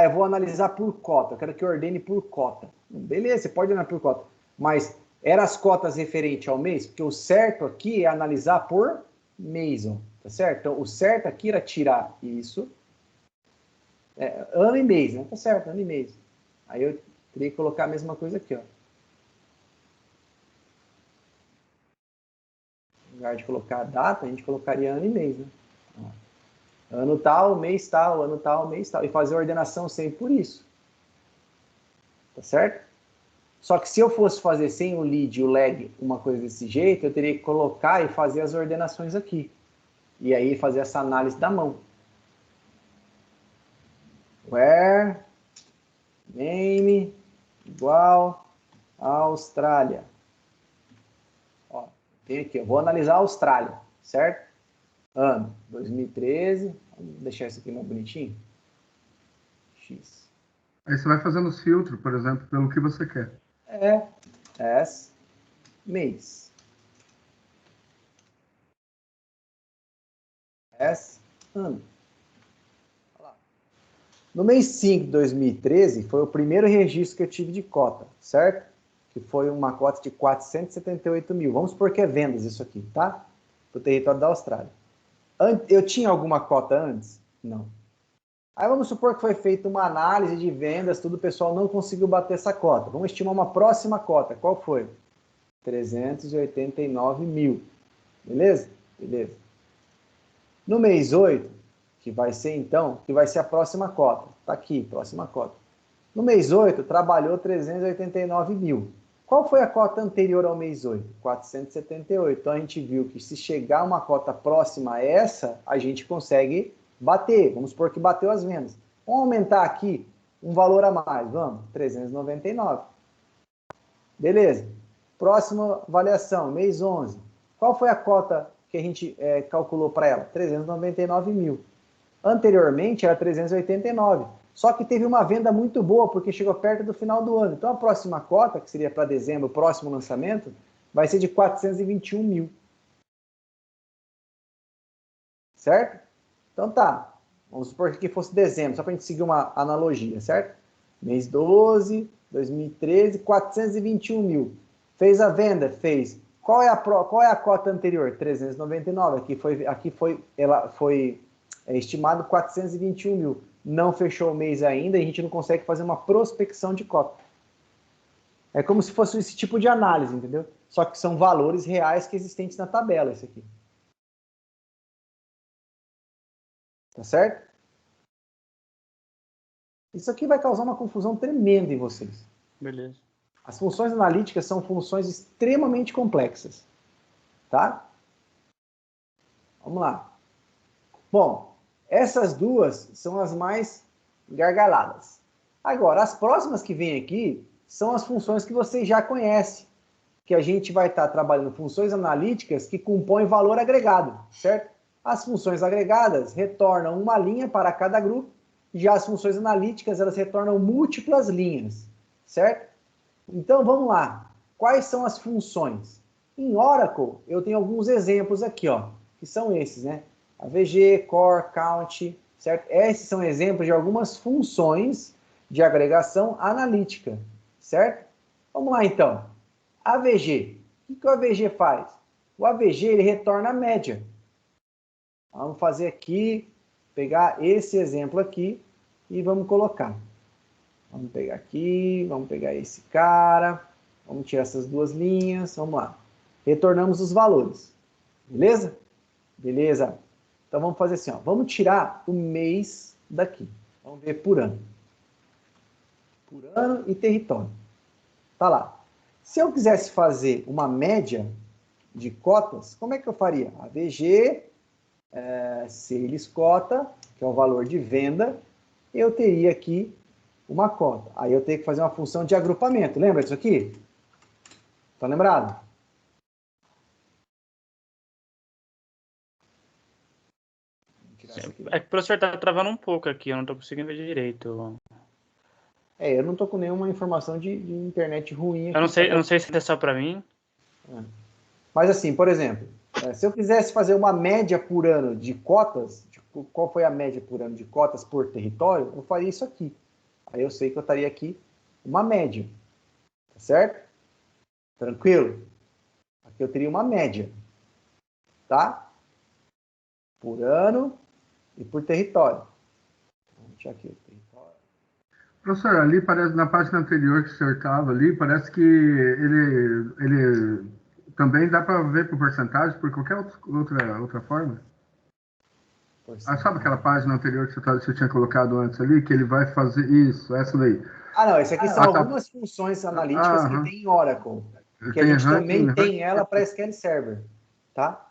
Eu vou analisar por cota. Eu quero que ordene por cota. Beleza, você pode ordenar por cota. Mas eram as cotas referentes ao mês? Porque o certo aqui é analisar por mês. Ó, tá certo? Então, o certo aqui era tirar isso. Ano e mês, né? Tá certo, ano e mês. Aí eu teria que colocar a mesma coisa aqui, ó. No lugar de colocar a data, a gente colocaria ano e mês, né? Ano tal, mês tal, ano tal, mês tal. E fazer a ordenação sempre por isso. Tá certo? Só que se eu fosse fazer sem o lead e o lag uma coisa desse jeito, eu teria que colocar e fazer as ordenações aqui. E aí fazer essa análise da mão. where name igual Austrália. Ó, tem aqui, eu vou analisar a Austrália, certo? Ano 2013, vamos deixar isso aqui mais bonitinho. X. Aí você vai fazendo os filtros, por exemplo, pelo que você quer. Mês. Ano. No mês 5 de 2013, foi o primeiro registro que eu tive de cota, certo? Que foi uma cota de 478 mil. Vamos supor que é vendas isso aqui, tá? Para o território da Austrália. Eu tinha alguma cota antes? Não. Aí vamos supor que foi feita uma análise de vendas, tudo, o pessoal não conseguiu bater essa cota. Vamos estimar uma próxima cota. Qual foi? 389 mil. Beleza? Beleza. No mês 8, que vai ser então, que vai ser a próxima cota. Tá aqui, próxima cota. No mês 8, trabalhou 389 mil. Qual foi a cota anterior ao mês 8? 478. Então a gente viu que se chegar uma cota próxima a essa, a gente consegue bater. Vamos supor que bateu as vendas. Vamos aumentar aqui um valor a mais. Vamos, 399. Beleza. Próxima avaliação, mês 11. Qual foi a cota que a gente calculou para ela? 399 mil. Anteriormente era 389. Só que teve uma venda muito boa, porque chegou perto do final do ano. Então a próxima cota, que seria para dezembro, o próximo lançamento, vai ser de 421 mil. Certo? Então tá. Vamos supor que aqui fosse dezembro, só para a gente seguir uma analogia, certo? Mês 12, 2013, 421 mil. Fez a venda? Fez. Qual é a cota anterior? 399. Ela foi estimado 421 mil. Não fechou o mês ainda e a gente não consegue fazer uma prospecção de cota. É como se fosse esse tipo de análise, entendeu? Só que são valores reais que existentes na tabela, esse aqui. Tá certo? Isso aqui vai causar uma confusão tremenda em vocês. Beleza. As funções analíticas são funções extremamente complexas. Tá? Vamos lá. Bom, essas duas são as mais gargaladas. Agora, as próximas que vêm aqui são as funções que vocês já conhecem, que a gente vai estar trabalhando funções analíticas que compõem valor agregado, certo? As funções agregadas retornam uma linha para cada grupo, já as funções analíticas elas retornam múltiplas linhas, certo? Então, vamos lá. Quais são as funções? Em Oracle, eu tenho alguns exemplos aqui, ó, que são esses, né? AVG, Core, Count, certo? Esses são exemplos de algumas funções de agregação analítica, certo? Vamos lá, então. AVG. O que o AVG faz? O AVG, ele retorna a média. Vamos fazer aqui, pegar esse exemplo aqui e vamos colocar. Vamos pegar aqui, vamos pegar esse cara, vamos tirar essas duas linhas, vamos lá. Retornamos os valores, beleza? Beleza. Então vamos fazer assim, ó, vamos tirar o mês daqui. Vamos ver por ano. Por ano e território. Tá lá. Se eu quisesse fazer uma média de cotas, como é que eu faria? AVG, sales cota, que é o valor de venda, eu teria aqui uma cota. Aí eu tenho que fazer uma função de agrupamento. Lembra disso aqui? Tá lembrado? É que o professor tá travando um pouco aqui, eu não tô conseguindo ver direito. Eu não tô com nenhuma informação de internet ruim aqui. Eu não sei se é só para mim. Mas assim, por exemplo, se eu quisesse fazer uma média por ano de cotas, qual foi a média por ano de cotas por território, eu faria isso aqui. Aí eu sei que eu estaria aqui uma média. Tá certo? Tranquilo? Aqui eu teria uma média. Tá? Por ano e por território. Vamos tirar aqui o território. Professor, ali parece, na página anterior que o senhor estava ali, parece que ele também dá para ver por porcentagem, por qualquer outra forma? Sabe aquela página anterior que você tinha colocado antes ali, que ele vai fazer isso, essa daí? Não, esse aqui são algumas funções analíticas que tem em Oracle, que a gente também tem ela para SQL Server, tá?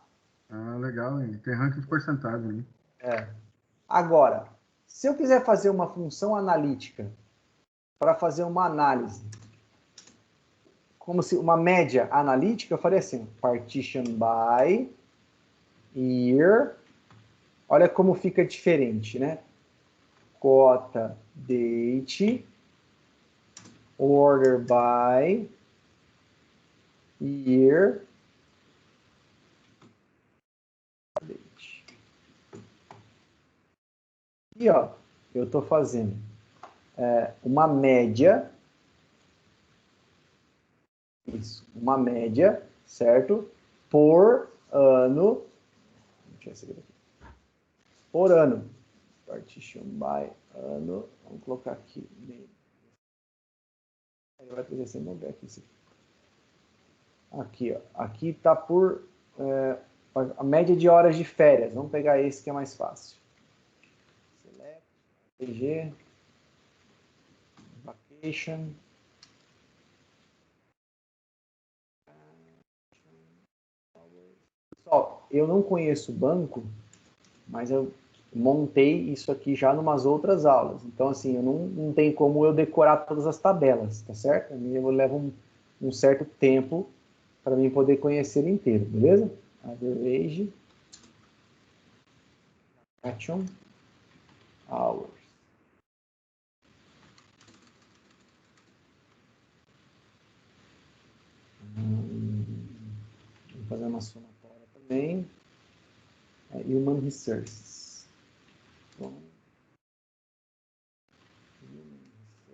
Legal, hein? Tem ranking de porcentagem ali. Agora, Se eu quiser fazer uma função analítica para fazer uma análise, como se uma média analítica, eu faria assim, partition by year. Olha como fica diferente, né? Cota date, order by year, date. E ó, eu estou fazendo uma média, isso, uma média, certo? Por ano, deixa eu ver se aqui. Por ano, partition by ano, vamos colocar aqui, aí vai trazer esse nome aqui, aqui, ó, aqui está por a média de horas de férias, vamos pegar esse que é mais fácil. Select, PG, vacation, pessoal, eu não conheço o banco, mas eu montei isso aqui já em umas outras aulas. Então, assim, eu não tem como eu decorar todas as tabelas, tá certo? Eu levo um certo tempo para mim poder conhecer ele inteiro, beleza? Average, action, hours. Vou fazer uma somatória também. Human Resources. Bom, Human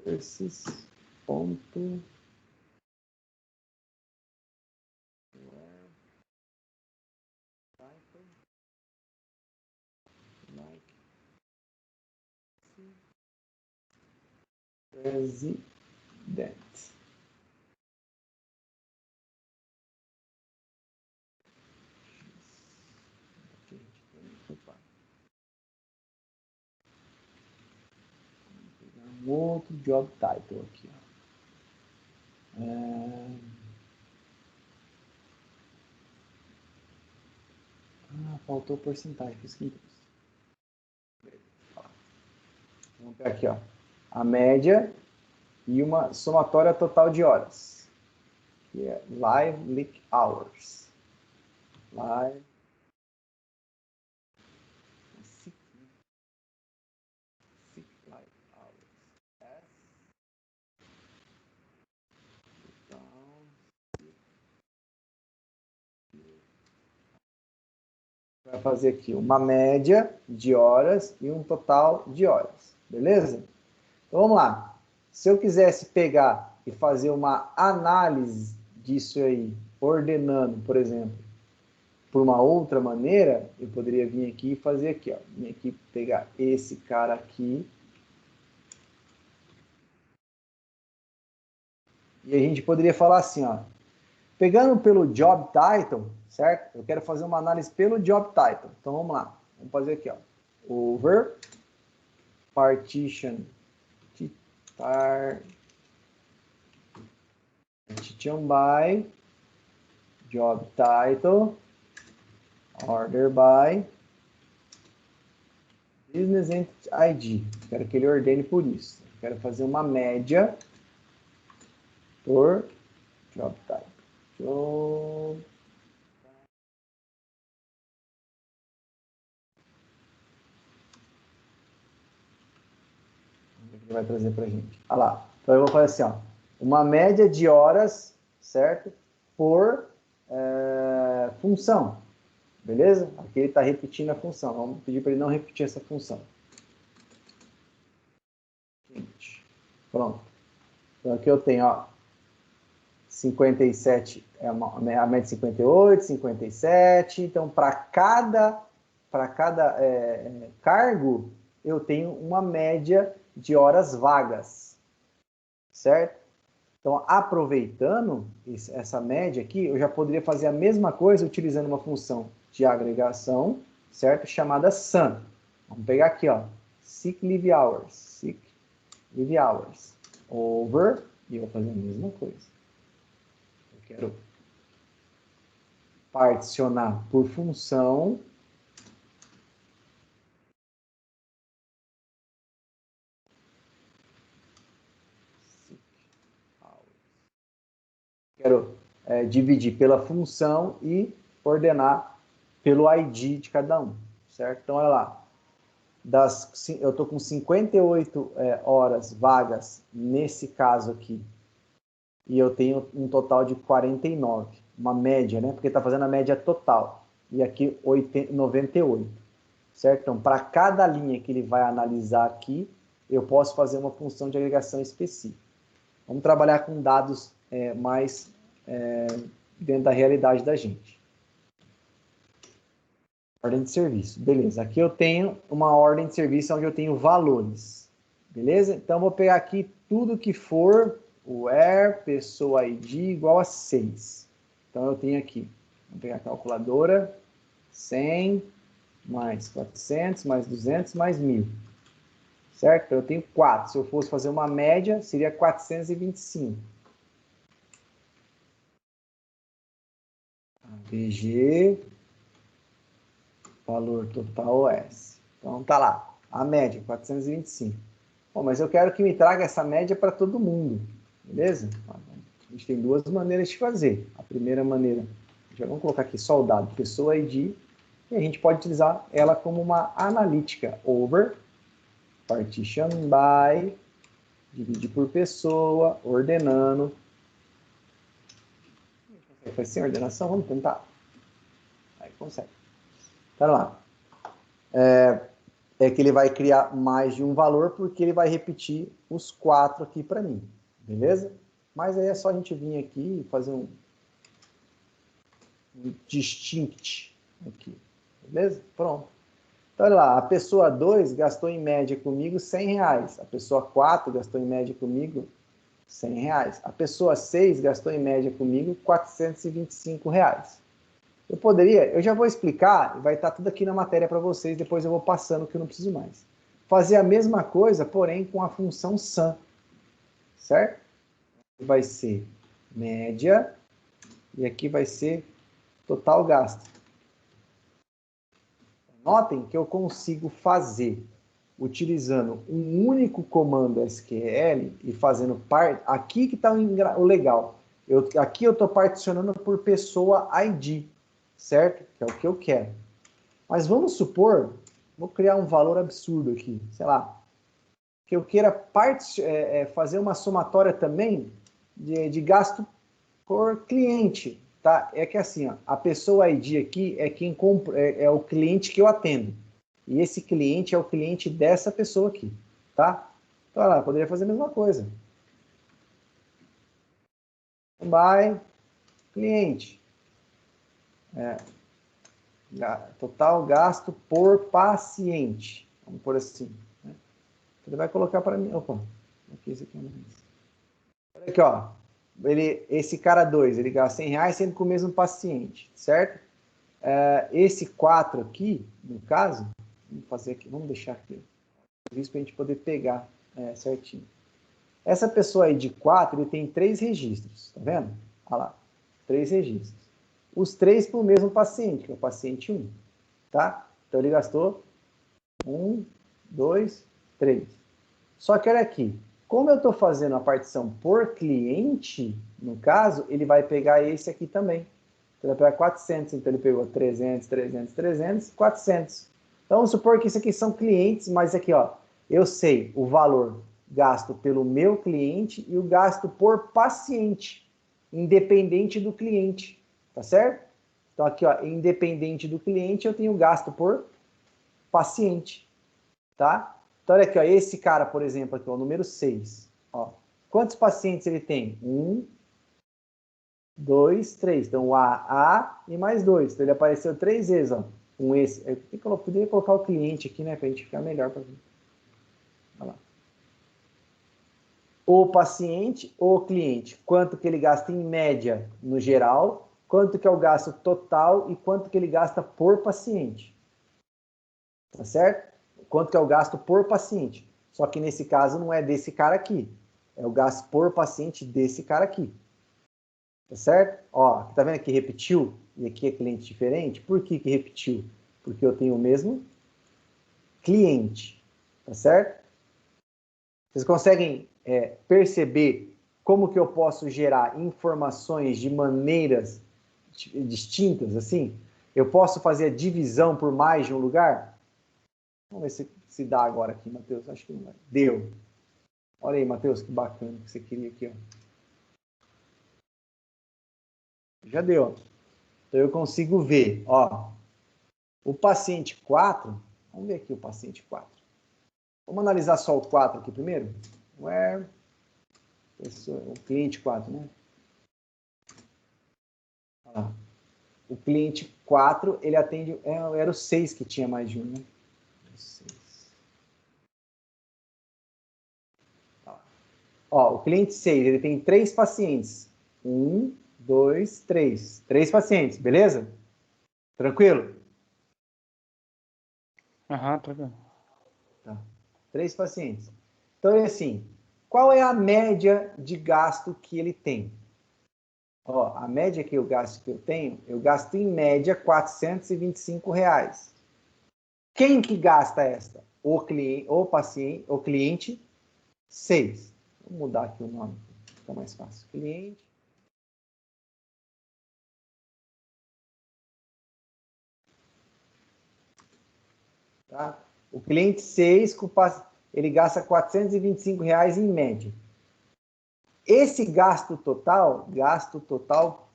Resources, ponto, president. Um outro job title aqui. Faltou porcentagem. Vamos pegar aqui, ó, a média e uma somatória total de horas, que é live leak hours. Live live hours. Então, vai fazer aqui uma média de horas e um total de horas, beleza? Então vamos lá. Se eu quisesse pegar e fazer uma análise disso aí, ordenando, por exemplo, por uma outra maneira, eu poderia vir aqui e fazer aqui, ó. Vir aqui pegar esse cara aqui. E a gente poderia falar assim, ó. Pegando pelo job title, certo? Eu quero fazer uma análise pelo job title. Então vamos lá. Vamos fazer aqui, ó. Over partition by job title, order by business entity ID. Quero que ele ordene por isso. Quero fazer uma média por job type. Job. Vamos ver o que ele vai trazer para a gente. Olha lá. Então eu vou fazer assim, ó, uma média de horas, certo? Por função. Beleza? Aqui ele está repetindo a função. Vamos pedir para ele não repetir essa função. Pronto. Então aqui eu tenho, ó, 57 é a média de 58, 57. Então, para cada cargo, eu tenho uma média de horas vagas, certo? Então, aproveitando essa média aqui, eu já poderia fazer a mesma coisa utilizando uma função de agregação, certo? Chamada sum. Vamos pegar aqui, ó, sick leave hours, over, e eu vou fazer a mesma coisa. Quero particionar por função dividir pela função e ordenar pelo ID de cada um, certo? Então, olha lá, eu estou com 58 horas vagas nesse caso aqui, e eu tenho um total de 49, uma média, né? Porque está fazendo a média total, e aqui 98, certo? Então, para cada linha que ele vai analisar aqui, eu posso fazer uma função de agregação específica. Vamos trabalhar com dados mais dentro da realidade da gente. Ordem de serviço. Beleza. Aqui eu tenho uma ordem de serviço onde eu tenho valores. Beleza? Então, eu vou pegar aqui tudo que for o where pessoa ID igual a 6. Então, eu tenho aqui. Vou pegar a calculadora. 100 mais 400 mais 200 mais 1.000. Certo? Eu tenho 4. Se eu fosse fazer uma média, seria 425. VG, valor total OS. Então, tá lá. A média, 425. Bom, mas eu quero que me traga essa média para todo mundo. Beleza? A gente tem duas maneiras de fazer. A primeira maneira, já vamos colocar aqui só o dado pessoa ID, e a gente pode utilizar ela como uma analítica over partition by, dividir por pessoa, ordenando. Vai sem ordenação? Vamos tentar. Aí consegue. Tá lá. É que ele vai criar mais de um valor, porque ele vai repetir os 4 aqui para mim. Beleza? Mas aí é só a gente vir aqui e fazer um distinct aqui. Beleza? Pronto. Então, olha lá, a pessoa 2 gastou em média comigo R$100. A pessoa 4 gastou em média comigo R$100. A pessoa 6 gastou em média comigo R$425. Eu já vou explicar, e vai estar tudo aqui na matéria para vocês, depois eu vou passando que eu não preciso mais. Fazer a mesma coisa, porém com a função sum, certo? Vai ser média, e aqui vai ser total gasto. Notem que eu consigo fazer, utilizando um único comando SQL e fazendo parte... Aqui que está o legal. Aqui eu estou particionando por pessoa ID, certo? Que é o que eu quero. Mas vamos supor, vou criar um valor absurdo aqui, sei lá, que eu queira fazer uma somatória também de gasto por cliente. Tá? É que assim, ó, a pessoa ID aqui é quem compra, é o cliente que eu atendo. E esse cliente é o cliente dessa pessoa aqui. Tá? Então, olha lá, eu poderia fazer a mesma coisa. By cliente. Total gasto por paciente. Vamos por assim. Né? Ele vai colocar para mim. Opa, aqui esse aqui é mais. Olha aqui, ó. Esse cara 2, ele gasta R$100 sendo com o mesmo paciente, certo? Esse 4 aqui, no caso, vamos fazer aqui, vamos deixar aqui, para a gente poder pegar certinho. Essa pessoa aí de 4, ele tem 3 registros, tá vendo? Olha lá, 3 registros. Os 3 para o mesmo paciente, que é o paciente 1, tá? Então ele gastou 1, 2, 3. Só que olha aqui, como eu estou fazendo a partição por cliente, no caso, ele vai pegar esse aqui também. Então, ele vai pegar 400, então ele pegou 300, 300, 300, 400. Então, vamos supor que isso aqui são clientes, mas aqui, ó, eu sei o valor gasto pelo meu cliente e o gasto por paciente, independente do cliente, tá certo? Então, aqui, ó, independente do cliente, eu tenho gasto por paciente, tá? Então, olha aqui, ó, esse cara, por exemplo, aqui, ó, o número 6. Ó, quantos pacientes ele tem? 1, 2, 3. Então, o A e mais 2. Então, ele apareceu 3 vezes, ó. Eu poderia colocar o cliente aqui, né, para a gente ficar melhor para ver. Olha lá. O paciente ou o cliente. Quanto que ele gasta em média no geral, quanto que é o gasto total e quanto que ele gasta por paciente. Tá certo? Quanto que é o gasto por paciente. Só que nesse caso não é desse cara aqui. É o gasto por paciente desse cara aqui. Tá certo? Ó, tá vendo que repetiu? E aqui é cliente diferente. Por que que repetiu? Porque eu tenho o mesmo cliente. Tá certo? Vocês conseguem perceber como que eu posso gerar informações de maneiras distintas, assim? Eu posso fazer a divisão por mais de um lugar? Vamos ver se dá agora aqui, Matheus. Acho que não vai. Deu. Olha aí, Matheus, que bacana que você queria aqui, ó. Já deu. Então eu consigo ver, ó. O paciente 4, vamos ver aqui o paciente 4. Vamos analisar só o 4 aqui primeiro? Where? O cliente 4, né? Ah, o cliente 4, ele atende... Era o 6 que tinha mais de um, né? O 6. Ó, o cliente 6, ele tem 3 pacientes. 1, 2, 3. 3 pacientes, beleza? Tranquilo? Aham, tá bem. Tá. 3 pacientes. Então, é assim, qual é a média de gasto que ele tem? Ó, a média que eu tenho, eu gasto em média R$ 425. Quem que gasta esta? O cliente 6. Vou mudar aqui o nome, fica mais fácil. Cliente. Tá? O cliente 6, ele gasta R$ 425 em média. Esse gasto total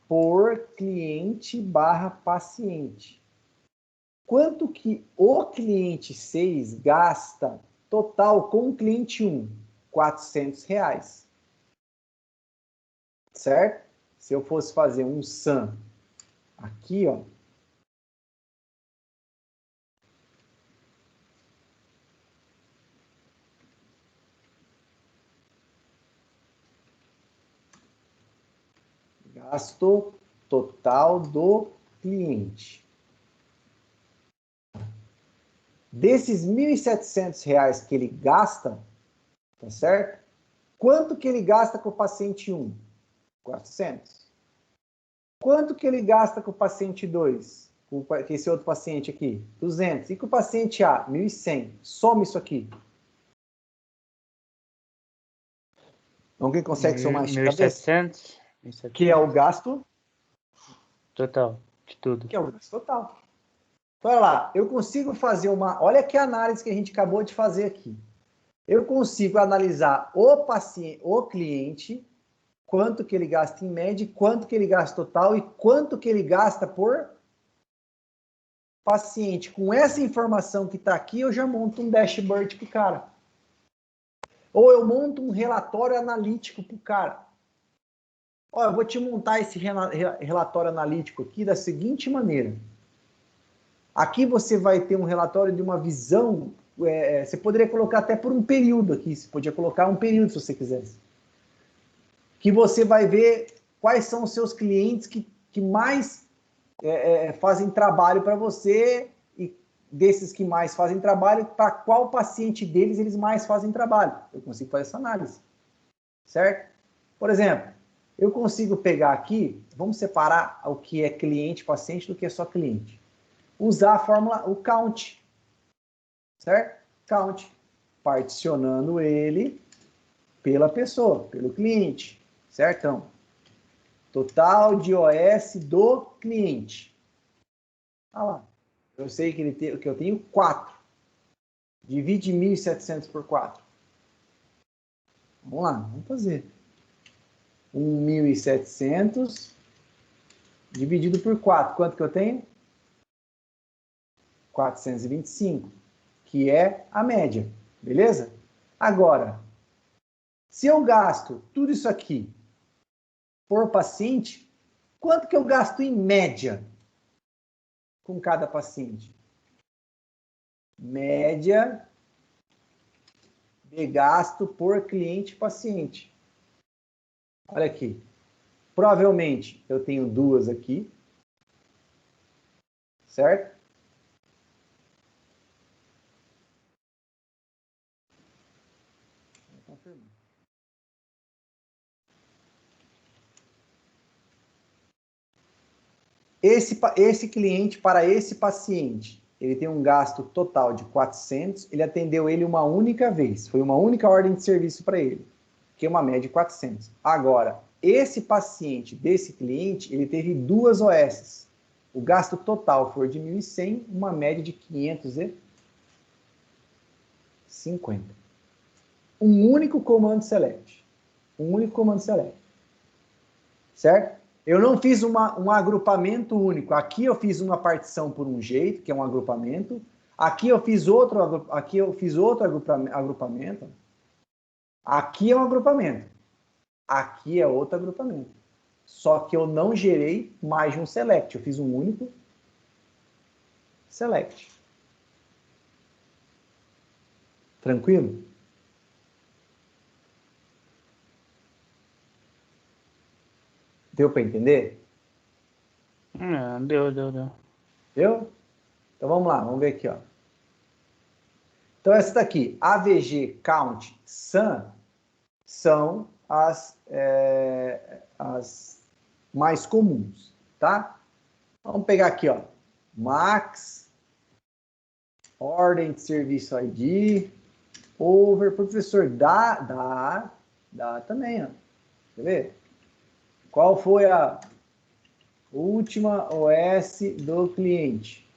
por cliente / paciente. Quanto que o cliente 6 gasta total com o cliente 1? R$ 400. Certo? Se eu fosse fazer um sum aqui, ó. Gasto total do cliente. Desses R$ 1.700 que ele gasta, tá certo? Quanto que ele gasta com o paciente 1? 400. Quanto que ele gasta com o paciente 2? Com esse outro paciente aqui? 200. E com o paciente A? 1.100. Soma isso aqui. Alguém consegue somar isso de cabeça? 1.700. Que é o gasto Total, de tudo. que é o gasto total. Então, olha lá, eu consigo fazer uma... Olha que análise que a gente acabou de fazer aqui. Eu consigo analisar o cliente, quanto que ele gasta em média, quanto que ele gasta total e quanto que ele gasta por paciente. Com essa informação que está aqui, eu já monto um dashboard para o cara. Ou eu monto um relatório analítico para o cara. Ó, eu vou te montar esse relatório analítico aqui da seguinte maneira. Aqui você vai ter um relatório de uma visão, você poderia colocar até por um período aqui, você podia colocar um período se você quisesse. Que você vai ver quais são os seus clientes que mais fazem trabalho para você e desses que mais fazem trabalho, para qual paciente deles eles mais fazem trabalho. Eu consigo fazer essa análise, certo? Por exemplo, eu consigo pegar aqui, vamos separar o que é cliente, paciente, do que é só cliente. Usar a fórmula, o count, certo? Count, particionando ele pela pessoa, pelo cliente, certo? Então, total de OS do cliente. Olha lá, eu sei que eu tenho 4. Divide 1.700 por 4. Vamos lá, vamos fazer. 1.700 dividido por 4. Quanto que eu tenho? 425, que é a média, beleza? Agora, se eu gasto tudo isso aqui por paciente, quanto que eu gasto em média com cada paciente? Média de gasto por cliente e paciente. Olha aqui. Provavelmente eu tenho 2 aqui, certo? Vou confirmar. Esse cliente, para esse paciente, ele tem um gasto total de 400, ele atendeu ele uma única vez, foi uma única ordem de serviço para ele. O que é uma média de 400. Agora, esse paciente desse cliente, ele teve 2 OS. O gasto total foi de 1.100, uma média de 550. Um único comando select. Um único comando select. Certo? Eu não fiz um agrupamento único. Aqui eu fiz uma partição por um jeito, que é um agrupamento. Aqui eu fiz outro agrupamento. Aqui é um agrupamento. Aqui é outro agrupamento. Só que eu não gerei mais de um select. Eu fiz um único select. Tranquilo? Deu para entender? Deu. Deu? Então vamos lá, vamos ver aqui, ó. Então essa daqui, AVG, Count, Sum, são as mais comuns, tá? Vamos pegar aqui, ó. Max, ordem de serviço ID, over, professor, dá também, ó. Quer ver? Qual foi a última OS do cliente?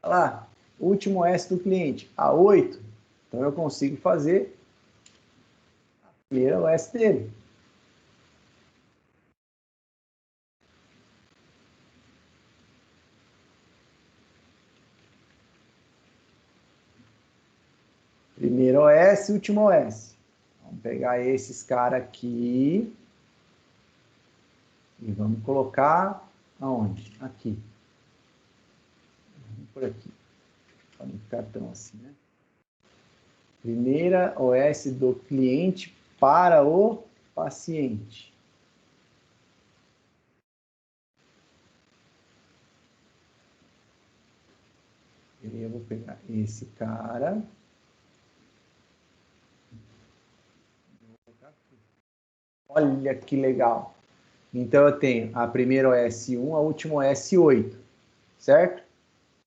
Olha lá, último OS do cliente, a 8. Então eu consigo fazer a primeira OS dele. Primeiro OS, último OS. Vamos pegar esses caras aqui e vamos colocar aonde? Aqui. Vamos por aqui. Para não ficar tão assim, né? Primeira OS do cliente para o paciente. Eu vou pegar esse cara. Olha que legal. Então eu tenho a primeira OS 1, a última OS 8, certo?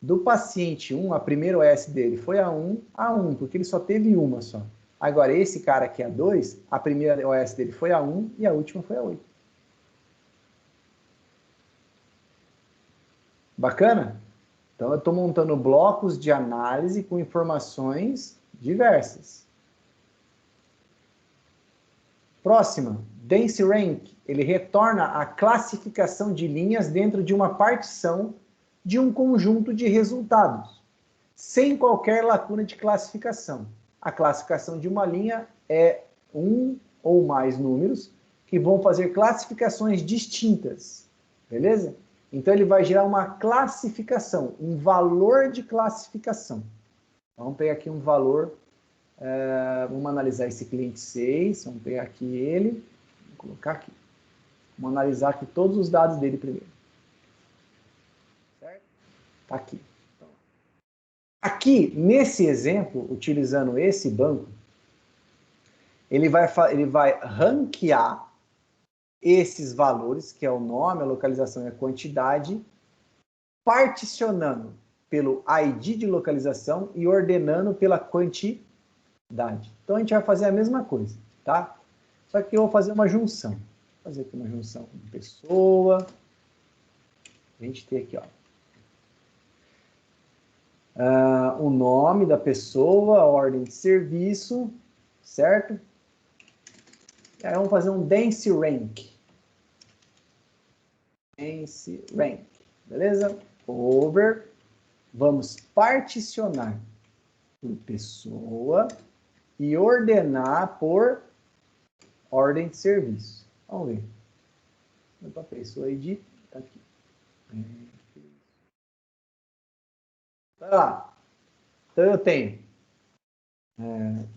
Do paciente 1, a primeira OS dele foi a 1, porque ele só teve uma só. Agora, esse cara aqui, a 2, a primeira OS dele foi a 1 e a última foi a 8. Bacana? Então, eu estou montando blocos de análise com informações diversas. Próxima, Dense Rank. Ele retorna a classificação de linhas dentro de uma partição de um conjunto de resultados, sem qualquer lacuna de classificação. A classificação de uma linha é um ou mais números que vão fazer classificações distintas, beleza? Então ele vai gerar uma classificação, um valor de classificação. Vamos pegar aqui um valor, vamos analisar esse cliente 6, vamos pegar aqui ele, vou colocar aqui. Vamos analisar aqui todos os dados dele primeiro. Certo? Tá aqui. Então, aqui, nesse exemplo, utilizando esse banco, ele vai ranquear esses valores, que é o nome, a localização e a quantidade, particionando pelo ID de localização e ordenando pela quantidade. Então, a gente vai fazer a mesma coisa, tá? Só que eu vou fazer uma junção. Vou fazer aqui uma junção com pessoa. A gente tem aqui, ó. O nome da pessoa, a ordem de serviço, certo? E aí vamos fazer um Dense Rank. Dense Rank, beleza? Over. Vamos particionar por pessoa e ordenar por ordem de serviço. Vamos ver. Opa, pessoa ID, tá aqui. Vai lá. Então eu tenho.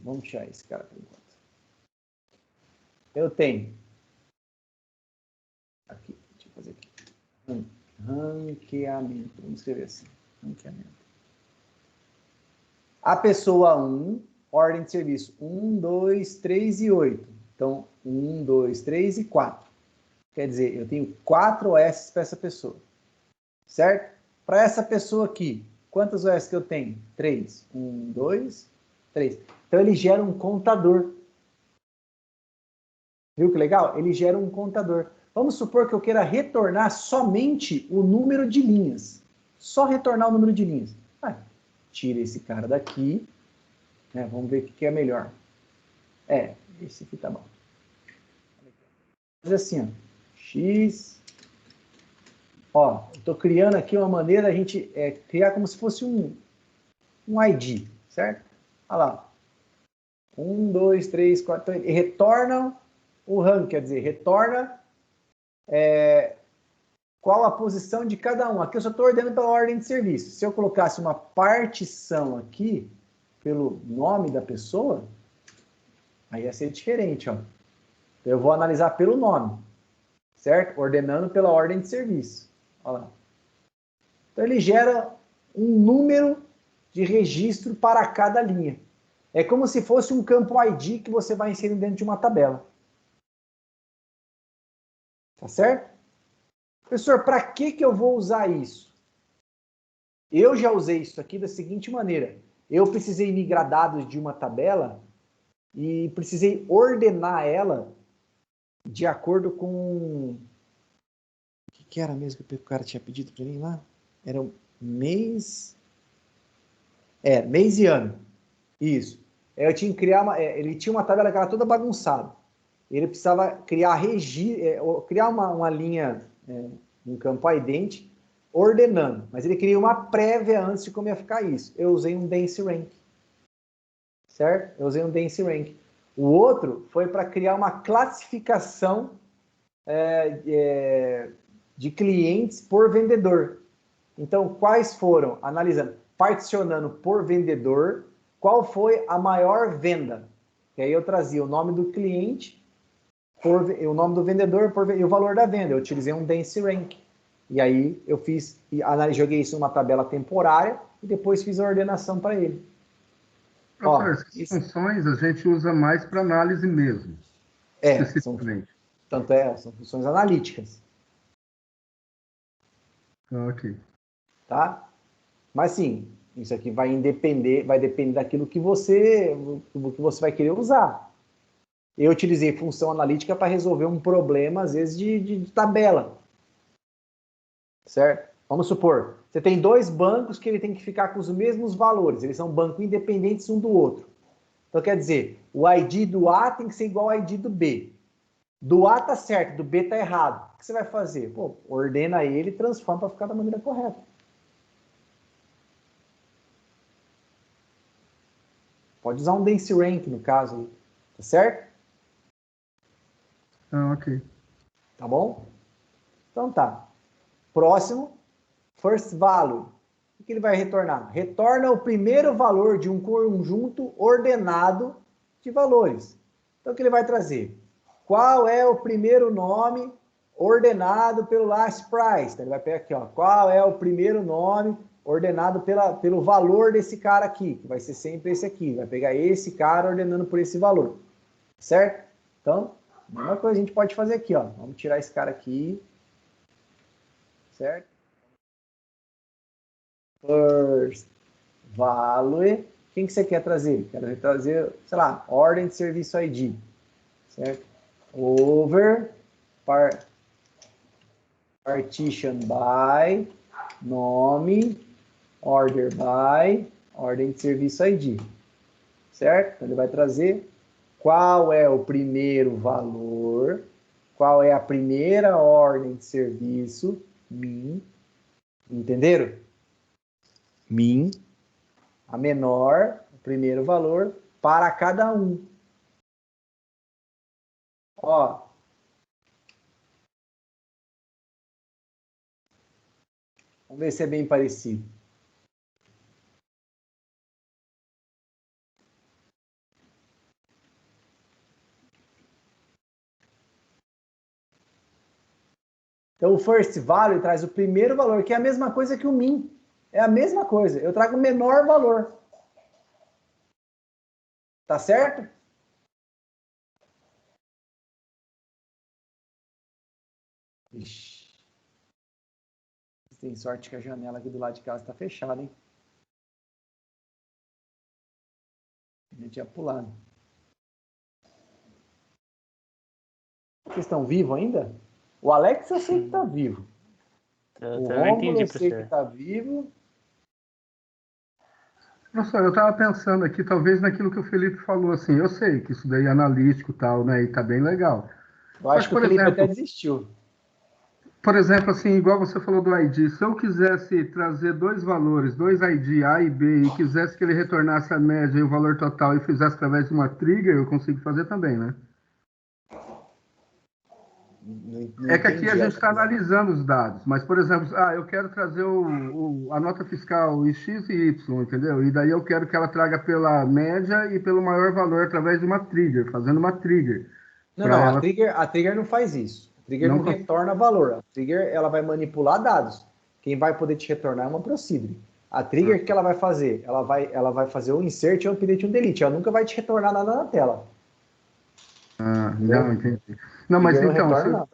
Vamos tirar esse cara por enquanto. Eu tenho. Aqui, deixa eu fazer aqui. Ranqueamento. Vamos escrever assim. Ranqueamento. A pessoa 1, ordem de serviço 1, 2, 3 e 8. Então, 1, 2, 3 e 4. Quer dizer, eu tenho 4 OS para essa pessoa. Certo? Para essa pessoa aqui, quantas OS que eu tenho? 3. 1, 2, 3. Então, ele gera um contador. Viu que legal? Ele gera um contador. Vamos supor que eu queira retornar somente o número de linhas. Só retornar o número de linhas. Tira esse cara daqui. Né? Vamos ver o que é melhor. Esse aqui tá bom. Mas assim, ó, X. Ó, eu tô criando aqui uma maneira da gente criar como se fosse um ID, certo? Olha lá. 1, 2, 3, 4, e retorna o rank, quer dizer, retorna qual a posição de cada um. Aqui eu só estou ordenando pela ordem de serviço. Se eu colocasse uma partição aqui, pelo nome da pessoa, aí ia ser diferente, ó. Então, eu vou analisar pelo nome, certo? Ordenando pela ordem de serviço. Olha lá. Então, ele gera um número de registro para cada linha. É como se fosse um campo ID que você vai inserir dentro de uma tabela. Tá certo? Professor, para que eu vou usar isso? Eu já usei isso aqui da seguinte maneira. Eu precisei migrar dados de uma tabela e precisei ordenar ela de acordo com... O que era mesmo que o cara tinha pedido para mim lá? Era um mês... mês e ano. Isso. Eu tinha que criar ele tinha uma tabela que era toda bagunçada. Ele precisava criar criar uma linha, um campo ident, ordenando. Mas ele queria uma prévia antes de como ia ficar isso. Eu usei um dense rank. Certo? Eu usei um dense rank. O outro foi para criar uma classificação de clientes por vendedor. Então, quais foram? Analisando, particionando por vendedor, qual foi a maior venda? E aí eu trazia o nome do cliente, o nome do vendedor e o valor da venda. Eu utilizei um dense rank. E aí eu joguei isso numa tabela temporária e depois fiz a ordenação para ele. Professor, essas funções a gente usa mais para análise mesmo. São funções analíticas. Ok. Tá? Mas sim, isso aqui vai depender daquilo que você vai querer usar. Eu utilizei função analítica para resolver um problema, às vezes, de tabela. Certo? Vamos supor, você tem dois bancos que ele tem que ficar com os mesmos valores. Eles são bancos independentes um do outro. Então, quer dizer, o ID do A tem que ser igual ao ID do B. Do A tá certo, do B tá errado. O que você vai fazer? Ordena ele e transforma para ficar da maneira correta. Pode usar um dense rank, no caso. Tá certo? Ok. Tá bom? Então tá. Próximo, first value. O que ele vai retornar? Retorna o primeiro valor de um conjunto ordenado de valores. Então, o que ele vai trazer? Qual é o primeiro nome ordenado pelo last price? Então, ele vai pegar aqui, ó. Qual é o primeiro nome ordenado pelo valor desse cara aqui? Que vai ser sempre esse aqui. Vai pegar esse cara ordenando por esse valor. Certo? Então, a mesma coisa a gente pode fazer aqui, ó. Vamos tirar esse cara aqui. Certo? First value. Quem que você quer trazer? Quero trazer, sei lá, ordem de serviço ID. Certo? Over partition by nome order by ordem de serviço ID. Certo? Então, ele vai trazer qual é o primeiro valor, qual é a primeira ordem de serviço, min. Entenderam? Min, a menor, o primeiro valor, para cada um. Ó. Vamos ver se é bem parecido. Então, o first value traz o primeiro valor, que é a mesma coisa que o min. É a mesma coisa. Eu trago o menor valor. Tá certo? Ixi. Tem sorte que a janela aqui do lado de casa está fechada, hein? A gente ia pulando. Vocês estão vivos ainda? O Alex eu sei que está vivo. Eu O não Rômulo entendi, eu sei que professor. está vivo. Professor, eu estava pensando aqui, talvez naquilo que o Felipe falou, assim, eu sei que isso daí é analítico e tal, né, e tá bem legal. Eu Só acho que, que o Felipe até desistiu. por exemplo, assim, igual você falou do ID, se eu quisesse trazer dois valores, dois ID, A e B, e quisesse que ele retornasse a média e o valor total e fizesse através de uma trigger, eu consigo fazer também, né? Não É que aqui a entendi. gente está analisando os dados, mas, por exemplo, eu quero trazer a nota fiscal em X e Y, entendeu? E daí eu quero que ela traga pela média e pelo maior valor através de uma trigger, fazendo uma trigger. Não, Para não, ela a trigger não faz isso. A trigger não. não retorna valor. A trigger ela vai manipular dados. Quem vai poder te retornar é uma procedure. A trigger, o que ela vai fazer? Ela vai fazer um insert, um update, um delete. Ela nunca vai te retornar nada na tela. Não, Entendeu? entendi. Não, mas Trigger não então, retorna nada.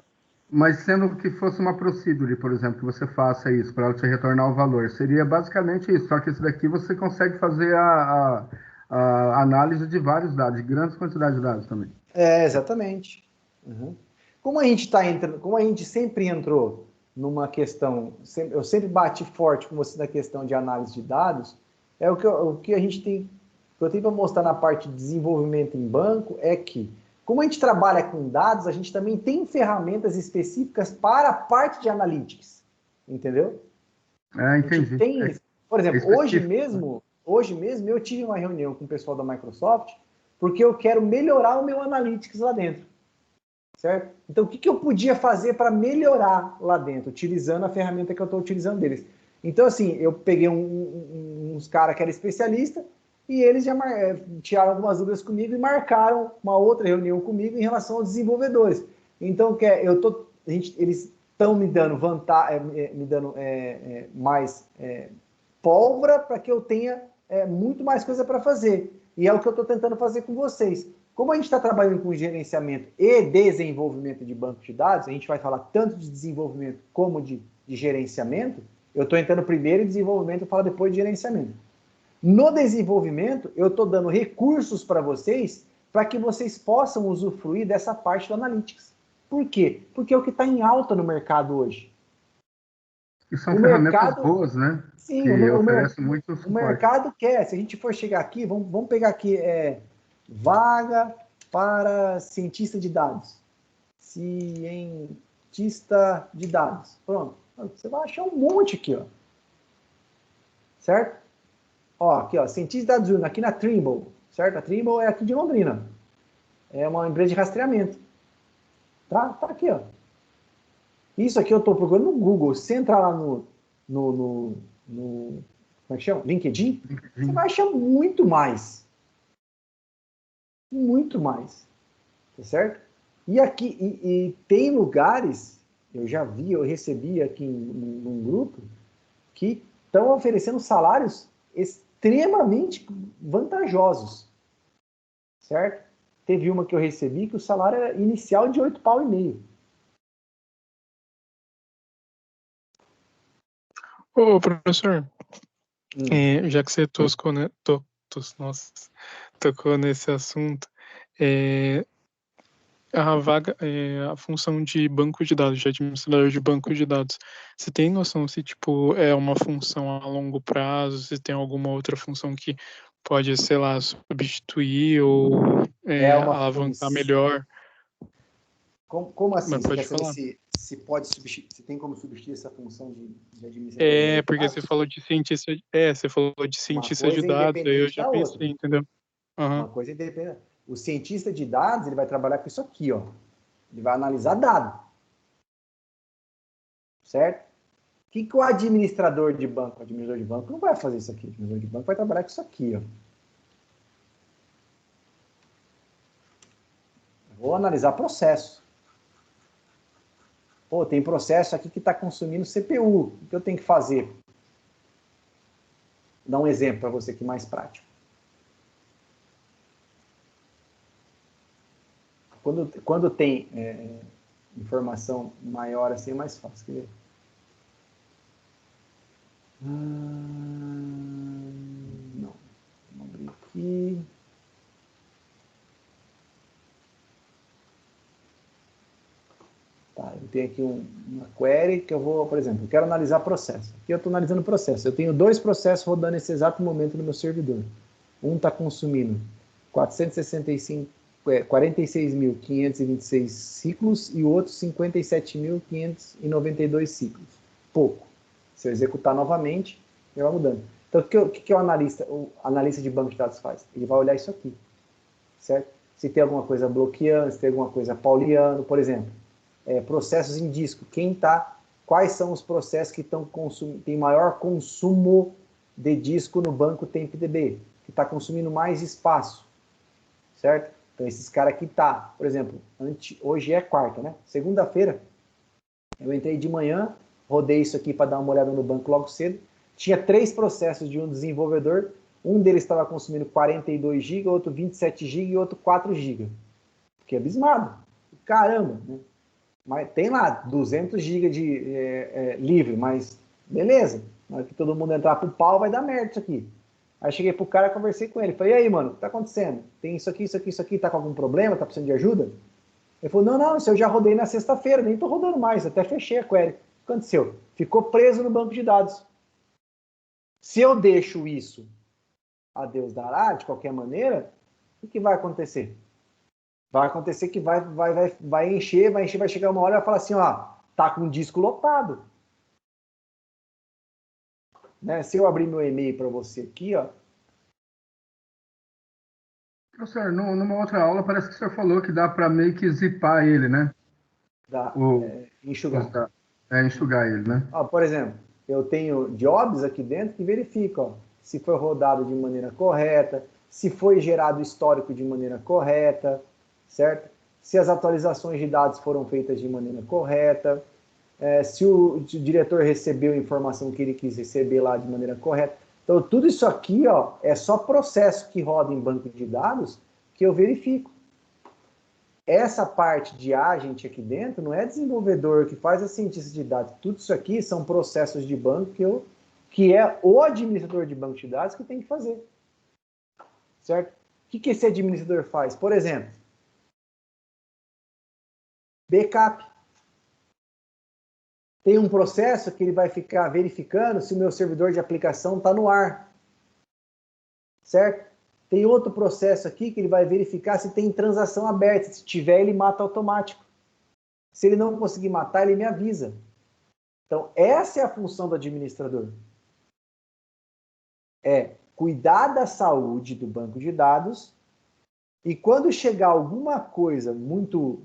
mas sendo que fosse uma procedure, por exemplo, que você faça isso para ela te retornar o valor, seria basicamente isso. Só que esse daqui você consegue fazer a análise de vários dados, de grandes quantidades de dados também. Exatamente. Uhum. Como a gente tá entrando, como a gente sempre entrou numa questão, eu sempre bati forte com você na questão de análise de dados, o que a gente tem, o que eu tenho para mostrar na parte de desenvolvimento em banco é que, como a gente trabalha com dados, a gente também tem ferramentas específicas para a parte de analytics, entendeu? A gente Entendi. tem, por É exemplo, específico. hoje mesmo eu tive uma reunião com o pessoal da Microsoft, porque eu quero melhorar o meu analytics lá dentro. Certo? Então, o que eu podia fazer para melhorar lá dentro, utilizando a ferramenta que eu estou utilizando deles? Então, assim, eu peguei uns caras que eram especialistas e eles já tiraram algumas dúvidas comigo e marcaram uma outra reunião comigo em relação aos desenvolvedores. Então, eles estão me dando mais pólvora para que eu tenha muito mais coisa para fazer. E é o que eu estou tentando fazer com vocês. Como a gente está trabalhando com gerenciamento e desenvolvimento de banco de dados, a gente vai falar tanto de desenvolvimento como de gerenciamento, eu estou entrando primeiro em desenvolvimento e falo depois de gerenciamento. No desenvolvimento, eu estou dando recursos para vocês para que vocês possam usufruir dessa parte do Analytics. Por quê? Porque é o que está em alta no mercado hoje. E são O ferramentas mercado, boas, né? sim, Que oferecem muito o suporte. mercado quer. Se a gente for chegar aqui, vamos pegar aqui vaga para cientista de dados. Cientista de dados. Pronto. Você vai achar um monte aqui, ó. Certo? Ó, aqui, ó, cientista de dados júnior, aqui na Trimble, certo? A Trimble é aqui de Londrina. É uma empresa de rastreamento. Tá aqui, ó. Isso aqui eu estou procurando no Google. Se você entrar lá no como é que chama? LinkedIn, você vai achar muito mais. Muito mais. Tá certo? E aqui, e tem lugares, eu recebi aqui num grupo, que estão oferecendo salários extremamente vantajosos. Certo? Teve uma que eu recebi que o salário era inicial de 8,5 pau. Ô, professor, já que você tocou nesse assunto, a função de banco de dados, de administrador de banco de dados, você tem noção se, tipo, é uma função a longo prazo, se tem alguma outra função que pode, sei lá, substituir ou alavancar melhor? Como assim? Mas Você quer pode saber falar. se pode substituir, se tem como substituir essa função de administrador de Porque dados? você falou de cientista, você falou de Uma cientista de coisa é dados, aí eu independente já da outra. pensei, entendeu? Uma coisa é independente. O cientista de dados, ele vai trabalhar com isso aqui, ó. Ele vai analisar dado. Certo? O que o administrador de banco? O administrador de banco não vai fazer isso aqui. O administrador de banco vai trabalhar com isso aqui, ó. Vou analisar processo. Pô, tem processo aqui que está consumindo CPU. O que eu tenho que fazer? Vou dar um exemplo para você aqui mais prático. Quando tem informação maior assim, é mais fácil. Quer ver? Não. Vamos abrir aqui. tenho aqui uma query que eu vou, por exemplo, eu quero analisar processo. Aqui eu estou analisando processo. Eu tenho 2 processos rodando nesse exato momento no meu servidor. Um está consumindo 46.526 ciclos e o outro 57.592 ciclos. Pouco. Se eu executar novamente, ele vai mudando. Então, o que o analista de banco de dados faz? Ele vai olhar isso aqui, certo? Se tem alguma coisa bloqueando, se tem alguma coisa pauliano, por exemplo, processos em disco. Quais são os processos que têm maior consumo de disco no banco TempDB, que está consumindo mais espaço, certo? Então, esses caras aqui por exemplo, hoje é quarta, né? Segunda-feira, eu entrei de manhã, rodei isso aqui para dar uma olhada no banco logo cedo. Tinha 3 processos de um desenvolvedor. Um deles estava consumindo 42 GB, outro 27 GB e outro 4 GB. Fiquei abismado. Caramba, né? Mas tem lá 200 GB de livre, mas beleza. Na hora que todo mundo entrar pro pau, vai dar merda isso aqui. Aí cheguei pro cara, conversei com ele. Falei, e aí, mano, o que tá acontecendo? Tem isso aqui, isso aqui, isso aqui. Tá com algum problema? Tá precisando de ajuda? Ele falou, não, isso eu já rodei na sexta-feira. Nem tô rodando mais, até fechei a query. O que aconteceu? Ficou preso no banco de dados. Se eu deixo isso a Deus dará, de qualquer maneira, o que vai acontecer? Vai acontecer que vai encher, vai chegar uma hora e vai falar assim, ó, tá com o disco lotado. Né? Se eu abrir meu e-mail para você aqui, ó. Professor, numa outra aula parece que o senhor falou que dá para meio que zipar ele, né? Dá, enxugar. Enxugar ele, né? Ó, por exemplo, eu tenho jobs aqui dentro que verificam, ó, se foi rodado de maneira correta, se foi gerado histórico de maneira correta, certo? Se as atualizações de dados foram feitas de maneira correta, se o diretor recebeu a informação que ele quis receber lá de maneira correta. Então, tudo isso aqui, ó, é só processo que roda em banco de dados que eu verifico. Essa parte de agente aqui dentro não é desenvolvedor que faz a cientista de dados. Tudo isso aqui são processos de banco que é o administrador de banco de dados que tem que fazer. Certo? O que esse administrador faz? Por exemplo, backup. Tem um processo que ele vai ficar verificando se o meu servidor de aplicação está no ar. Certo? Tem outro processo aqui que ele vai verificar se tem transação aberta. Se tiver, ele mata automático. Se ele não conseguir matar, ele me avisa. Então, essa é a função do administrador. É cuidar da saúde do banco de dados e quando chegar alguma coisa muito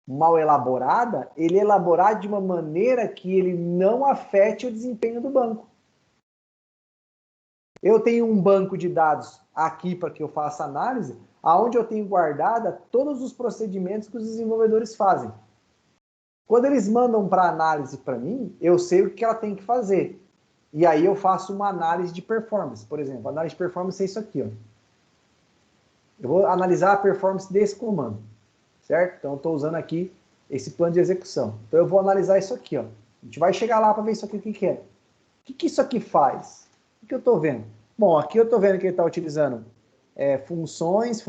mal elaborada, ele elaborar de uma maneira que ele não afete o desempenho do banco. Eu tenho um banco de dados aqui para que eu faça análise, aonde eu tenho guardada todos os procedimentos que os desenvolvedores fazem. Quando eles mandam para análise para mim, eu sei o que ela tem que fazer. E aí eu faço uma análise de performance. Por exemplo, a análise de performance é isso aqui, ó. Eu vou analisar a performance desse comando, certo? Então eu estou usando aqui esse plano de execução. Então eu vou analisar isso aqui, ó. A gente vai chegar lá para ver isso aqui, o que é. O que isso aqui faz? O que eu estou vendo? Bom, aqui eu estou vendo que ele está utilizando funções.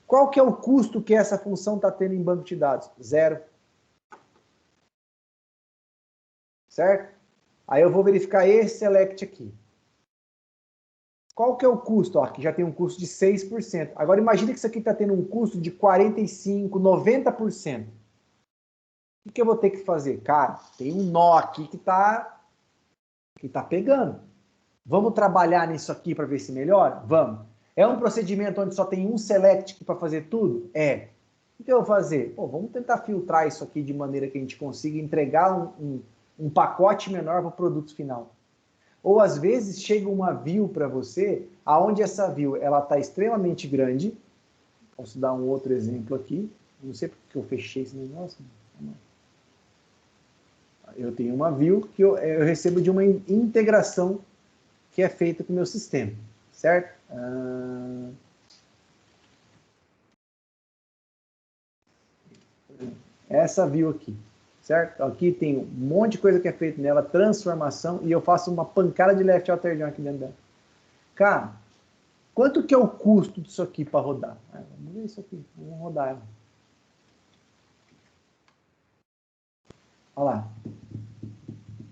Qual que é o custo que essa função está tendo em banco de dados? 0. Certo? Aí eu vou verificar esse select aqui. Qual que é o custo? Ó, aqui já tem um custo de 6%. Agora imagine que isso aqui está tendo um custo de 45%, 90%. O que eu vou ter que fazer? Cara, tem um nó aqui que tá pegando. Vamos trabalhar nisso aqui para ver se melhora? Vamos. É um procedimento onde só tem um select para fazer tudo? É. O que eu vou fazer? Pô, vamos tentar filtrar isso aqui de maneira que a gente consiga entregar um pacote menor para o produto final. Ou às vezes chega uma view para você, aonde essa view ela está extremamente grande. Posso dar um outro exemplo aqui. Não sei porque eu fechei esse negócio. Eu tenho uma view que eu recebo de uma integração que é feita com o meu sistema, certo? Essa view aqui, certo? Aqui tem um monte de coisa que é feita nela, transformação, e eu faço uma pancada de left outer join aqui dentro dela. Cara, quanto que é o custo disso aqui para rodar? Vamos ver isso aqui, vamos rodar ela. Olha lá.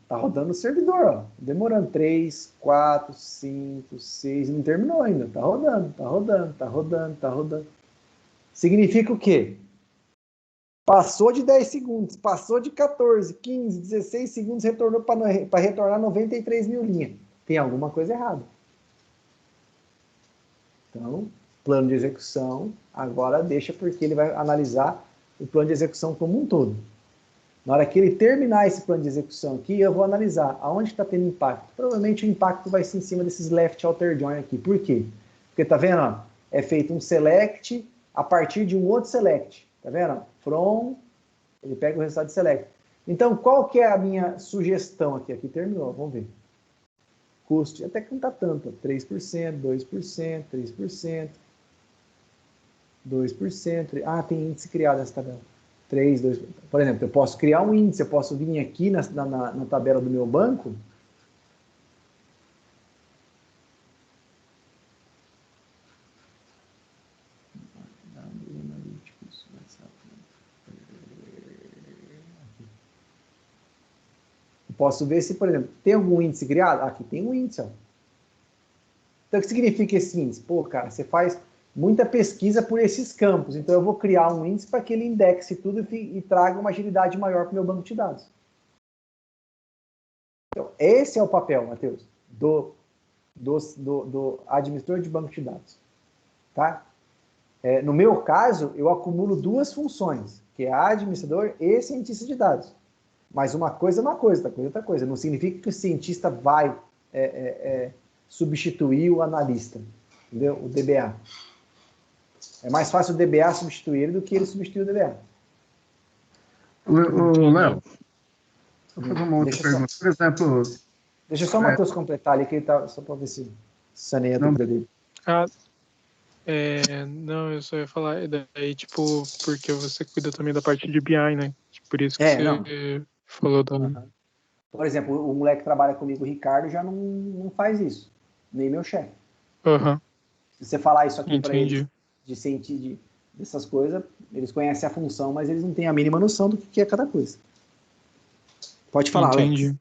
Tá rodando o servidor, ó. Demorando 3, 4, 5, 6, não terminou ainda. Tá rodando, tá rodando, tá rodando, tá rodando. Significa o quê? Passou de 10 segundos, passou de 14, 15, 16 segundos, retornou para retornar 93 mil linhas. Tem alguma coisa errada. Então, plano de execução, agora deixa porque ele vai analisar o plano de execução como um todo. Na hora que ele terminar esse plano de execução aqui, eu vou analisar aonde está tendo impacto. Provavelmente o impacto vai ser em cima desses left outer join aqui. Por quê? Porque tá vendo? Ó, é feito um select a partir de um outro select. Tá vendo? From, ele pega o resultado de select. Então, qual que é a minha sugestão aqui? Aqui terminou, vamos ver. Custo, até que não está tanto. 3%, 2%, 3%, 2%. Ah, tem índice criado nessa tabela. 3, 2. Por exemplo, eu posso criar um índice, eu posso vir aqui na tabela do meu banco. Eu posso ver se, por exemplo, tem algum índice criado? Aqui tem um índice, ó. Então, o que significa esse índice? Pô, cara, você faz muita pesquisa por esses campos. Então, eu vou criar um índice para que ele indexe tudo e traga uma agilidade maior para o meu banco de dados. Então, esse é o papel, Matheus, do administrador de banco de dados. Tá? No meu caso, eu acumulo duas funções, que é administrador e cientista de dados. Mas uma coisa é uma coisa, outra coisa é outra coisa. Não significa que o cientista vai substituir o analista, entendeu? O DBA. É mais fácil o DBA substituir ele do que ele substituir o DBA. Léo, vou fazer uma outra pergunta. Por exemplo... Deixa só o Matheus completar ali, que ele tá, só para ver se saneia a dúvida dele. Não, eu só ia falar, daí, tipo, porque você cuida também da parte de BI, né? Por isso que você falou da... Por exemplo, o moleque que trabalha comigo, o Ricardo, já não faz isso. Nem meu chefe. Se você falar isso aqui para eles, dessas coisas, eles conhecem a função, mas eles não têm a mínima noção do que é cada coisa. Pode falar, Alex.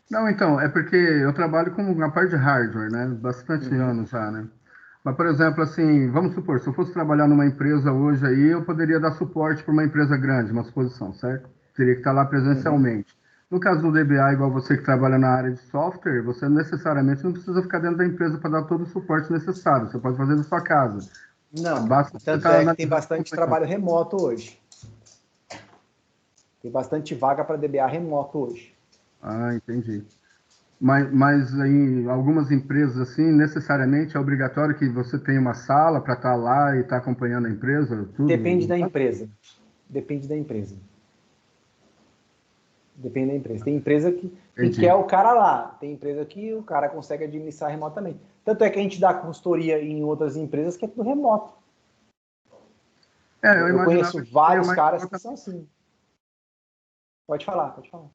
Não, então, é porque eu trabalho com uma parte de hardware, né? Bastante anos já, né? Mas, por exemplo, assim, vamos supor, se eu fosse trabalhar numa empresa hoje aí, eu poderia dar suporte para uma empresa grande, uma exposição, certo? Teria que estar lá presencialmente. No caso do DBA, igual você que trabalha na área de software, você necessariamente não precisa ficar dentro da empresa para dar todo o suporte necessário. Você pode fazer da sua casa. Não, tanto é que tem bastante trabalho remoto hoje. Tem bastante vaga para DBA remoto hoje. Ah, entendi. Mas em algumas empresas, assim, necessariamente é obrigatório que você tenha uma sala para estar lá e estar acompanhando a empresa? Tudo? Depende da empresa. Depende da empresa. Depende da empresa. Tem empresa que quer o cara lá. Tem empresa que o cara consegue administrar remotamente. Tanto é que a gente dá consultoria em outras empresas que é tudo remoto. Eu conheço vários caras que são assim. Pode falar, pode falar.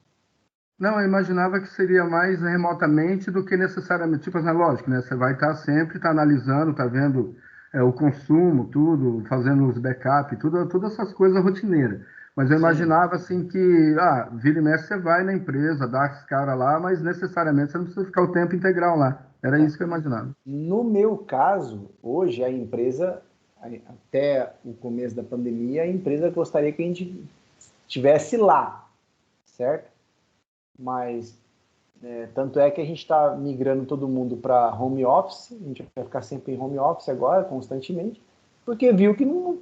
Não, eu imaginava que seria mais remotamente do que necessariamente, tipo, assim, lógico, né? Você vai estar sempre, analisando, vendo o consumo, tudo, fazendo os backup, todas essas coisas rotineiras. Mas eu imaginava, assim, que, vira e mexe, você vai na empresa, dá as caras lá, mas necessariamente você não precisa ficar o tempo integral lá. Era isso que eu imaginava. No meu caso, hoje, a empresa, até o começo da pandemia, a empresa gostaria que a gente estivesse lá, certo? Mas, tanto é que a gente está migrando todo mundo para home office, a gente vai ficar sempre em home office agora, constantemente, porque viu que não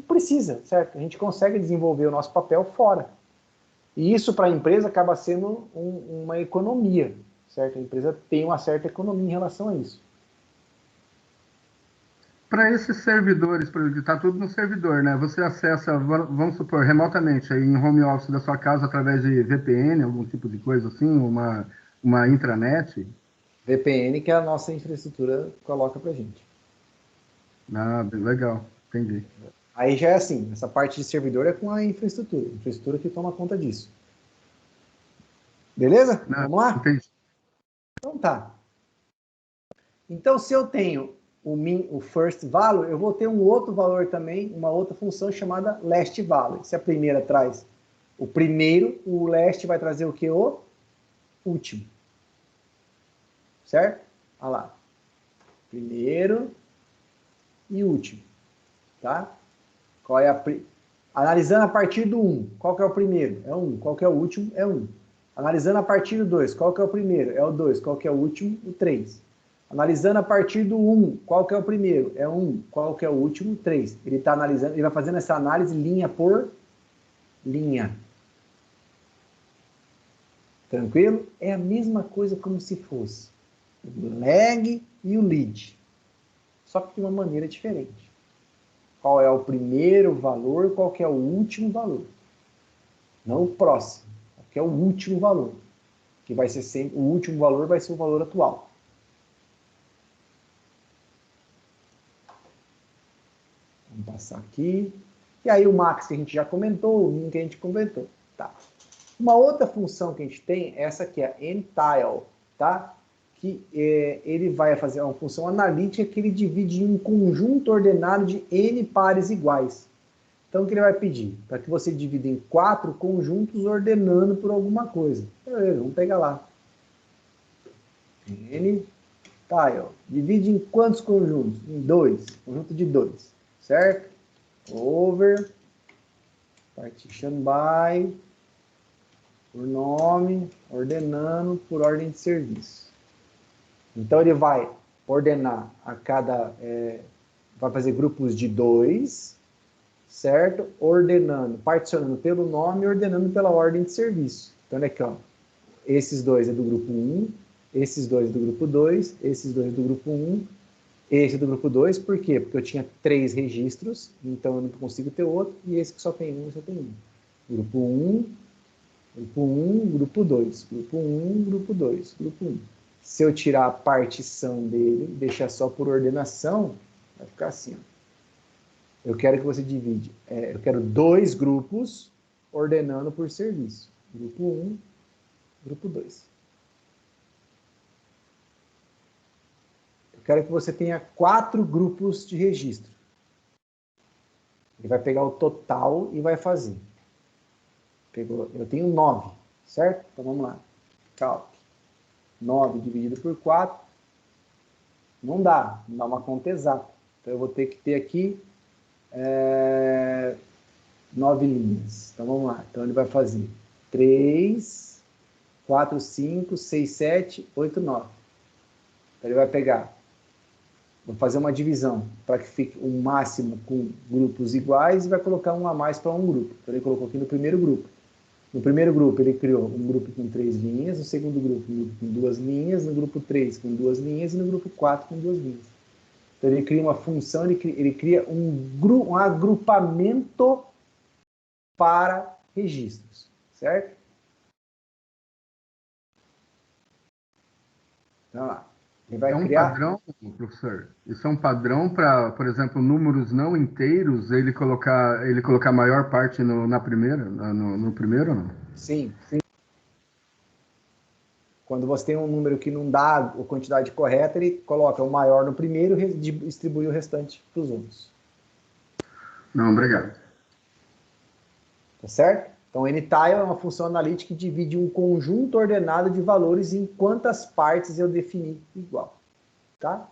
precisa, certo? A gente consegue desenvolver o nosso papel fora. E isso para a empresa acaba sendo uma economia, certo? A empresa tem uma certa economia em relação a isso. Para esses servidores, por exemplo, está tudo no servidor, né? Você acessa, vamos supor, remotamente, aí em home office da sua casa através de VPN, algum tipo de coisa assim, uma intranet? VPN que a nossa infraestrutura coloca para gente. Ah, legal, entendi. Aí já é assim, essa parte de servidor é com a infraestrutura que toma conta disso. Beleza? Vamos lá? Entendi. Então tá. Então, se eu tenho o first value, eu vou ter um outro valor também, uma outra função chamada last value. Se a primeira traz O primeiro, o last vai trazer o que? O último. Certo? Olha lá. Primeiro e último. Tá? Qual é Analisando a partir do 1, qual que é o primeiro? É o 1. Qual que é o último? É o 1. Analisando a partir do 2, qual que é o primeiro? É o 2. Qual que é o último? O 3. Analisando a partir do 1, qual que é o primeiro? É o 1. Qual que é o último? O 3. Ele está analisando, ele vai fazendo essa análise linha por linha. Tranquilo? É a mesma coisa como se fosse o lag e o lead. Só que de uma maneira diferente. Qual é o primeiro valor, qual que é o último valor. Não o próximo, qual que é o último valor. Que vai ser sempre, o último valor vai ser o valor atual. Vamos passar aqui. E aí o max que a gente já comentou, o min que a gente comentou. Tá. Uma outra função que a gente tem é essa aqui, a entile, tá? Que ele vai fazer uma função analítica que ele divide em um conjunto ordenado de n pares iguais. Então, o que ele vai pedir? Para que você divida em 4 conjuntos ordenando por alguma coisa. Beleza, vamos pegar lá. N tile. Divide em quantos conjuntos? Em 2. Conjunto de 2. Certo? Over. Partition by. Por nome. Ordenando por ordem de serviço. Então, ele vai ordenar a cada... vai fazer grupos de 2... certo? Ordenando, particionando pelo nome e ordenando pela ordem de serviço. Então, olha aqui, ó. Esses dois é do grupo 1, esses dois é do grupo 2, esses dois é do grupo 1, esse é do grupo 2, por quê? Porque eu tinha 3 registros, então eu não consigo ter outro, e esse que só tem um, só tem um. Grupo 1, grupo 1, grupo 2, grupo 1, grupo 2, grupo 1. Se eu tirar a partição dele, deixar só por ordenação, vai ficar assim, ó. Eu quero que você divide. Eu quero 2 grupos ordenando por serviço. Grupo 1, grupo 2. Eu quero que você tenha 4 grupos de registro. Ele vai pegar o total e vai fazer. Eu tenho 9, certo? Então vamos lá. Calc. 9 dividido por 4. Não dá uma conta exata. Então eu vou ter que ter aqui 9 linhas. Então vamos lá. Então ele vai fazer 3, 4, 5, 6, 7, 8, 9. Então ele vai pegar, vou fazer uma divisão para que fique um máximo com grupos iguais e vai colocar um a mais para um grupo. Então ele colocou aqui no primeiro grupo. No primeiro grupo ele criou um grupo com 3 linhas, no segundo grupo um grupo com 2 linhas, no grupo 3 com 2 linhas e no grupo 4 com 2 linhas. Então ele cria uma função, ele cria um agrupamento para registros, certo? Então, lá. Ele vai criar... padrão, professor? Isso é um padrão para, por exemplo, números não inteiros, ele colocar a maior parte no primeiro, não? Sim. Quando você tem um número que não dá a quantidade correta, ele coloca o maior no primeiro e distribui o restante para os outros. Não, obrigado. Tá certo? Então, ntile é uma função analítica que divide um conjunto ordenado de valores em quantas partes eu defini igual. Tá?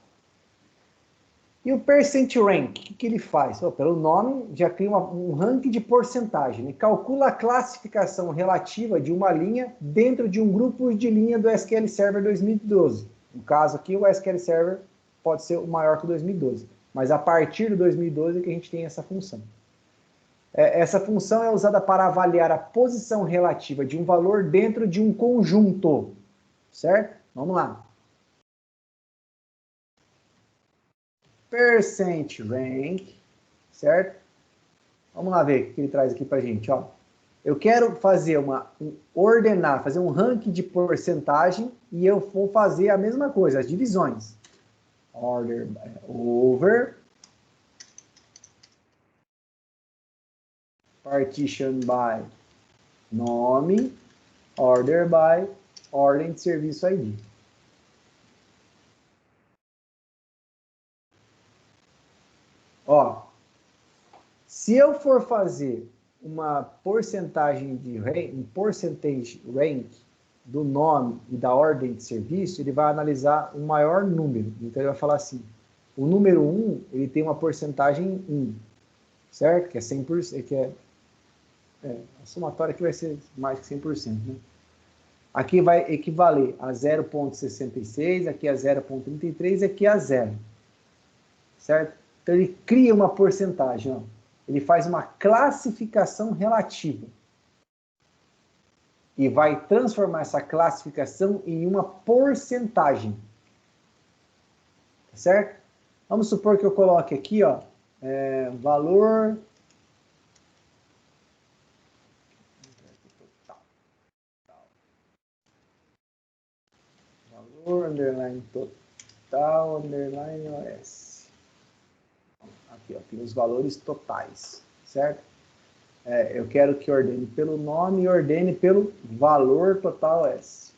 E o percent rank, o que ele faz? Pelo nome, já cria um ranking de porcentagem. Ele calcula a classificação relativa de uma linha dentro de um grupo de linha do SQL Server 2012. No caso aqui, o SQL Server pode ser o maior que o 2012. Mas a partir do 2012 é que a gente tem essa função. Essa função é usada para avaliar a posição relativa de um valor dentro de um conjunto. Certo? Vamos lá. Percent rank, certo? Vamos lá ver o que ele traz aqui pra gente, ó. Eu quero fazer fazer um ranking de porcentagem e eu vou fazer a mesma coisa, as divisões. Over partition by nome, order by ordem de serviço ID. Ó, se eu for fazer uma porcentagem um percentage rank do nome e da ordem de serviço, ele vai analisar um maior número. Então, ele vai falar assim, o número 1, ele tem uma porcentagem 1, certo? Que é 100%, que a somatória aqui vai ser mais que 100%, né? Aqui vai equivaler a 0,66, aqui a 0,33, aqui a 0, certo? Então, ele cria uma porcentagem, ó. Ele faz uma classificação relativa. E vai transformar essa classificação em uma porcentagem. Certo? Vamos supor que eu coloque aqui, ó, valor... Valor, underline total, underline OS. Aqui, ó, tem os valores totais, certo? Eu quero que ordene pelo nome e ordene pelo valor total S.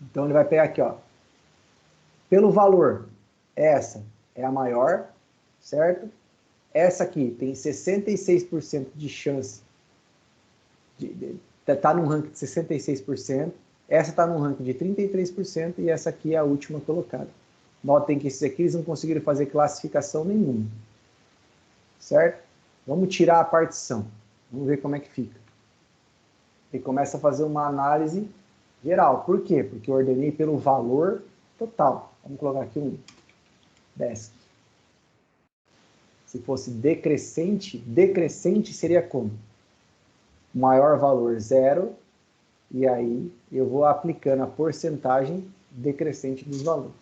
Então, ele vai pegar aqui, ó. Pelo valor, essa é a maior, certo? Essa aqui tem 66% de chance de tá num ranking de 66%. Essa está num ranking de 33% e essa aqui é a última colocada. Notem que esses aqui eles não conseguiram fazer classificação nenhuma. Certo? Vamos tirar a partição. Vamos ver como é que fica. E começa a fazer uma análise geral. Por quê? Porque eu ordenei pelo valor total. Vamos colocar aqui um desk. Se fosse decrescente seria como? Maior valor 0, e aí eu vou aplicando a porcentagem decrescente dos valores.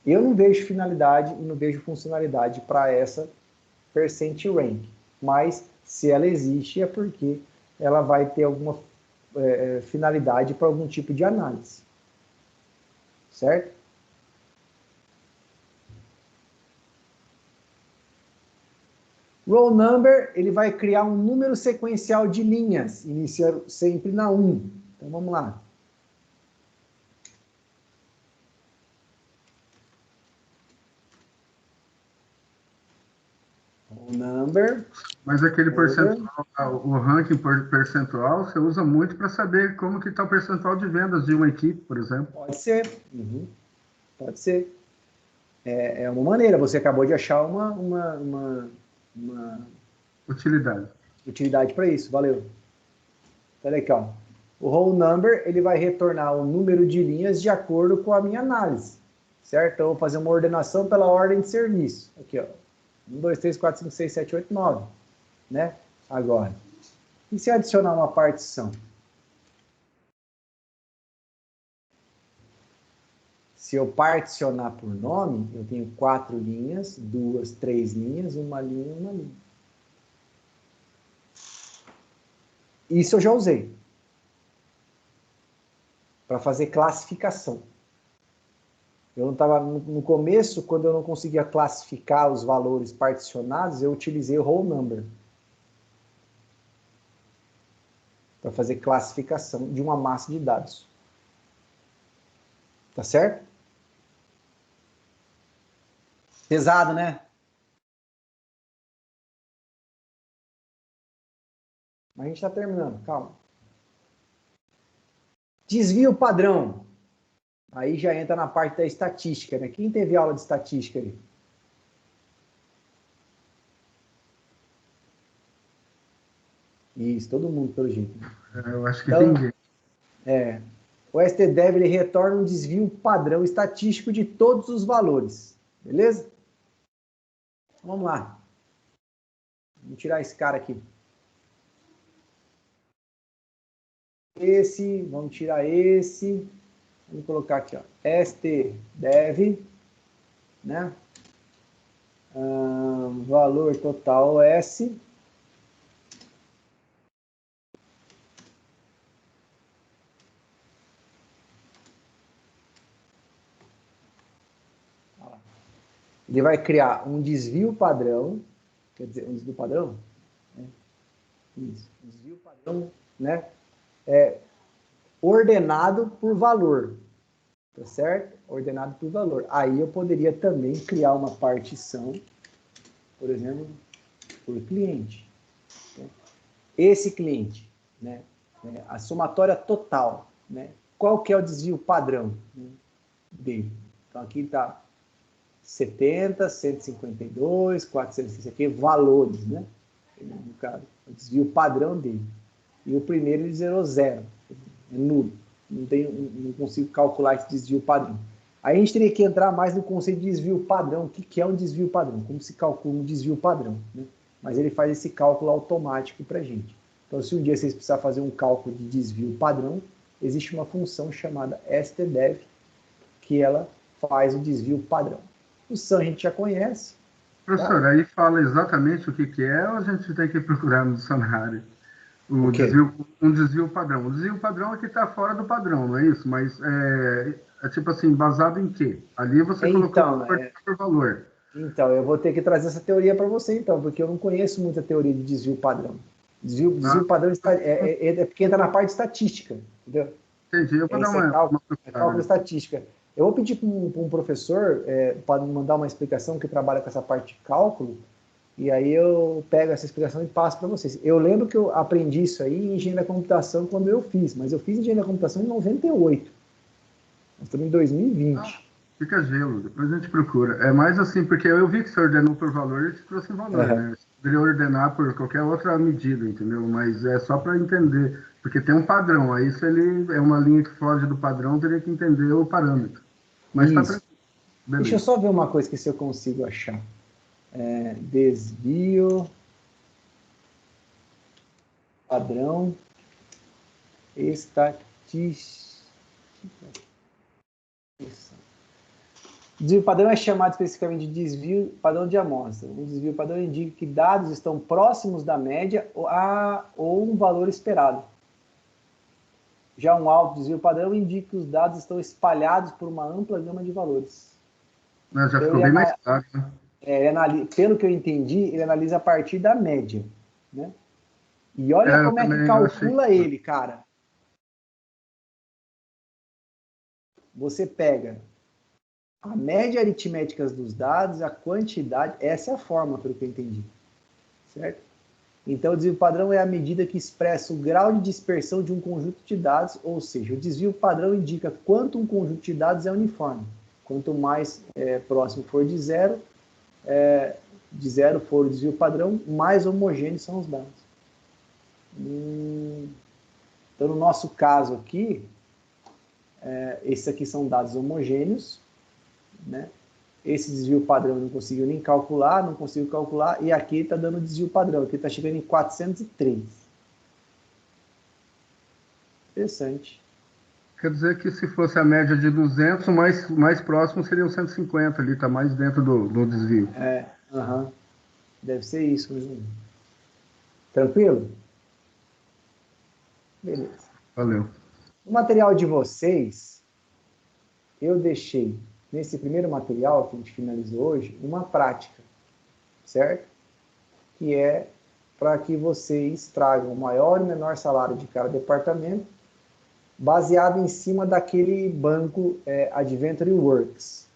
Eu não vejo finalidade e não vejo funcionalidade para essa percent rank, mas se ela existe é porque ela vai ter alguma finalidade para algum tipo de análise. Certo? Roll number, ele vai criar um número sequencial de linhas, iniciando sempre na 1. Então vamos lá. Number. Mas aquele percentual, o ranking percentual, você usa muito para saber como que está o percentual de vendas de uma equipe, por exemplo. Pode ser. Uhum. Pode ser. É uma maneira. Você acabou de achar uma utilidade para isso. Valeu. Olha aqui, ó. O roll number, ele vai retornar o número de linhas de acordo com a minha análise. Certo? Então, eu vou fazer uma ordenação pela ordem de serviço. Aqui, ó. 1, 2, 3, 4, 5, 6, 7, 8, 9. Né? Agora. E se adicionar uma partição? Se eu particionar por nome, eu tenho 4 linhas, 2, 3 linhas, uma linha e uma linha. Isso eu já usei. Para fazer classificação. Eu não estava no começo, quando eu não conseguia classificar os valores particionados, eu utilizei o roll number para fazer classificação de uma massa de dados. Tá certo? Pesado, né? Mas a gente está terminando, calma. Desvio padrão. Aí já entra na parte da estatística, né? Quem teve aula de estatística aí? Isso, todo mundo, pelo jeito. Eu acho que ninguém. O STDEV, ele retorna um desvio padrão estatístico de todos os valores. Beleza? Vamos lá. Vamos tirar esse cara aqui. Vamos tirar esse. Vamos colocar aqui, ó, stdev, né? Valor total S. Ele vai criar um desvio padrão, quer dizer, um desvio padrão? Isso, um desvio padrão, né? Ordenado por valor, tá certo? Ordenado por valor. Aí eu poderia também criar uma partição por exemplo, por cliente. Esse cliente, né, a somatória total, né, qual que é o desvio padrão, né, dele? Então aqui está 70, 152, 400, isso aqui é valores, né? No caso, o desvio padrão dele. E o primeiro ele zerou zero, é nulo. Não consigo calcular esse desvio padrão. Aí a gente teria que entrar mais no conceito de desvio padrão. O que é um desvio padrão? Como se calcula um desvio padrão, né? Mas ele faz esse cálculo automático para a gente. Então, se um dia vocês precisarem fazer um cálculo de desvio padrão, existe uma função chamada stdev, que ela faz o desvio padrão. O SAM a gente já conhece. Professor, Tá? aí fala exatamente o que é ou a gente tem que procurar no dicionário? Um desvio padrão. O desvio padrão é que está fora do padrão, não é isso? Mas é tipo assim, baseado em quê? Ali você colocou por valor. Então, eu vou ter que trazer essa teoria para você, então, porque eu não conheço muita teoria de desvio padrão. Desvio padrão é porque entra na parte estatística, entendeu? Entendi, eu vou dar uma cálculo estatística. Eu vou pedir para um professor para me mandar uma explicação que trabalha com essa parte de cálculo, e aí eu pego essa explicação e passo para vocês. Eu lembro que eu aprendi isso aí em engenharia da computação quando eu fiz, mas eu fiz engenharia da computação em 98. Nós estamos em 2020. Fica gelo, depois a gente procura. É mais assim, porque eu vi que você ordenou por valor e te trouxe um valor, né? Você poderia ordenar por qualquer outra medida, entendeu? Mas é só para entender, porque tem um padrão. Aí se ele é uma linha que foge do padrão, teria que entender o parâmetro. Mas tá tranquilo. Deixa eu só ver uma coisa que se eu consigo achar. Desvio padrão estatística. Desvio padrão é chamado especificamente de desvio padrão de amostra. Um desvio padrão indica que dados estão próximos da média ou um valor esperado. Já um alto desvio padrão indica que os dados estão espalhados por uma ampla gama de valores. Já ficou bem mais claro, né? Pelo que eu entendi, ele analisa a partir da média, né? E olha como é que calcula ele, cara. Você pega a média aritmética dos dados, a quantidade, essa é a forma, pelo que eu entendi. Certo? Então, o desvio padrão é a medida que expressa o grau de dispersão de um conjunto de dados, ou seja, o desvio padrão indica quanto um conjunto de dados é uniforme. Quanto mais próximo for de zero for o desvio padrão, mais homogêneos são os dados. Então, no nosso caso aqui, esses aqui são dados homogêneos, né? Esse desvio padrão eu não consigo nem calcular, e aqui está dando desvio padrão, aqui está chegando em 403. Interessante. Quer dizer que se fosse a média de 200, mais próximo seriam 150 ali, está mais dentro do desvio. Deve ser isso mesmo. Tranquilo? Beleza. Valeu. O material de vocês, eu deixei, nesse primeiro material que a gente finalizou hoje, uma prática, certo? Que é para que vocês tragam o maior e menor salário de cada departamento, baseado em cima daquele banco Adventure Works,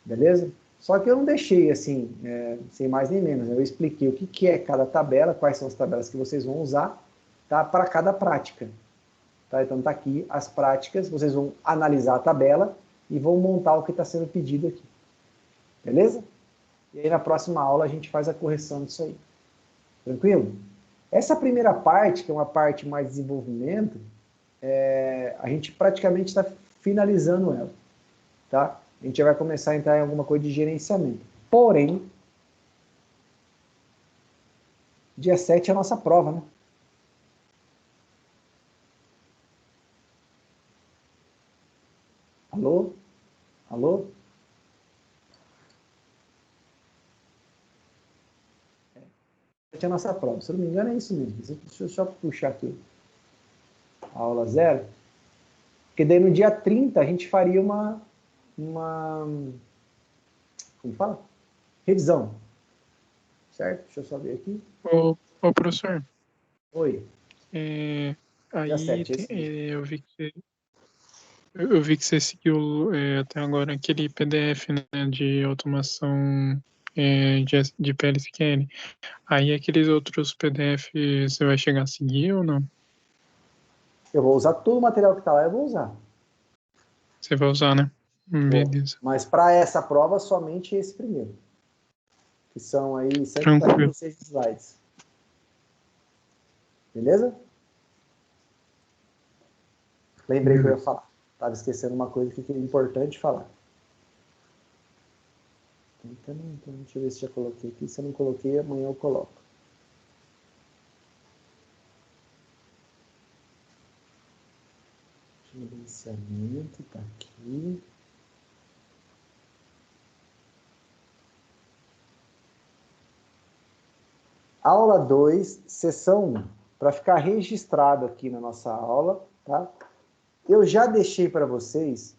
beleza? Só que eu não deixei assim, sem mais nem menos, eu expliquei o que é cada tabela, quais são as tabelas que vocês vão usar, tá? Para cada prática. Tá? Então tá aqui as práticas, vocês vão analisar a tabela e vão montar o que está sendo pedido aqui. Beleza? E aí na próxima aula a gente faz a correção disso aí. Tranquilo? Essa primeira parte, que é uma parte mais de desenvolvimento, a gente praticamente está finalizando ela. Tá? A gente já vai começar a entrar em alguma coisa de gerenciamento. Porém, dia 7 é a nossa prova, né? Alô? Alô? É a nossa prova. Se eu não me engano, é isso mesmo. Deixa eu só puxar aqui a aula 0. Porque daí no dia 30 a gente faria uma como fala? Revisão. Certo? Deixa eu só ver aqui. Ô professor. Oi. Aí 7, eu vi que você seguiu até agora aquele PDF, né, de automação de PLSQL. Aí aqueles outros PDF você vai chegar a seguir ou não? Eu vou usar todo o material que está lá, eu vou usar. Você vai usar, né? Beleza. Mas para essa prova, somente esse primeiro. Que são aí Tranquilo. 146 slides. Beleza? Lembrei que eu ia falar. Estava esquecendo uma coisa que é importante falar. Então, deixa eu ver se já coloquei aqui. Se eu não coloquei, amanhã eu coloco. Gerenciamento, está aqui. Aula 2, sessão 1. Para ficar registrado aqui na nossa aula, tá? Eu já deixei para vocês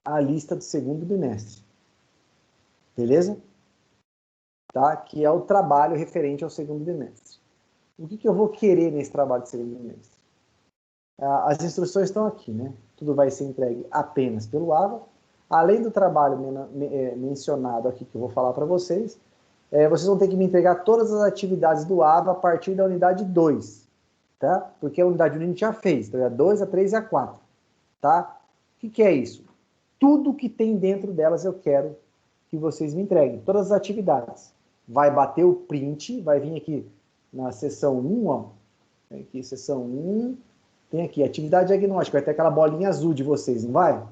a lista do segundo bimestre. Beleza? Tá? Que é o trabalho referente ao segundo bimestre. O que eu vou querer nesse trabalho de segundo bimestre? As instruções estão aqui, né? Tudo vai ser entregue apenas pelo AVA. Além do trabalho mencionado aqui que eu vou falar para vocês, vocês vão ter que me entregar todas as atividades do AVA a partir da unidade 2, tá? Porque a unidade 1 a gente já fez, então é a 2, a 3 e a 4, tá? O que é isso? Tudo que tem dentro delas eu quero que vocês me entreguem, todas as atividades. Vai bater o print, vai vir aqui na seção 1, ó, aqui seção 1, tem aqui atividade diagnóstica, vai ter aquela bolinha azul de vocês, não vai?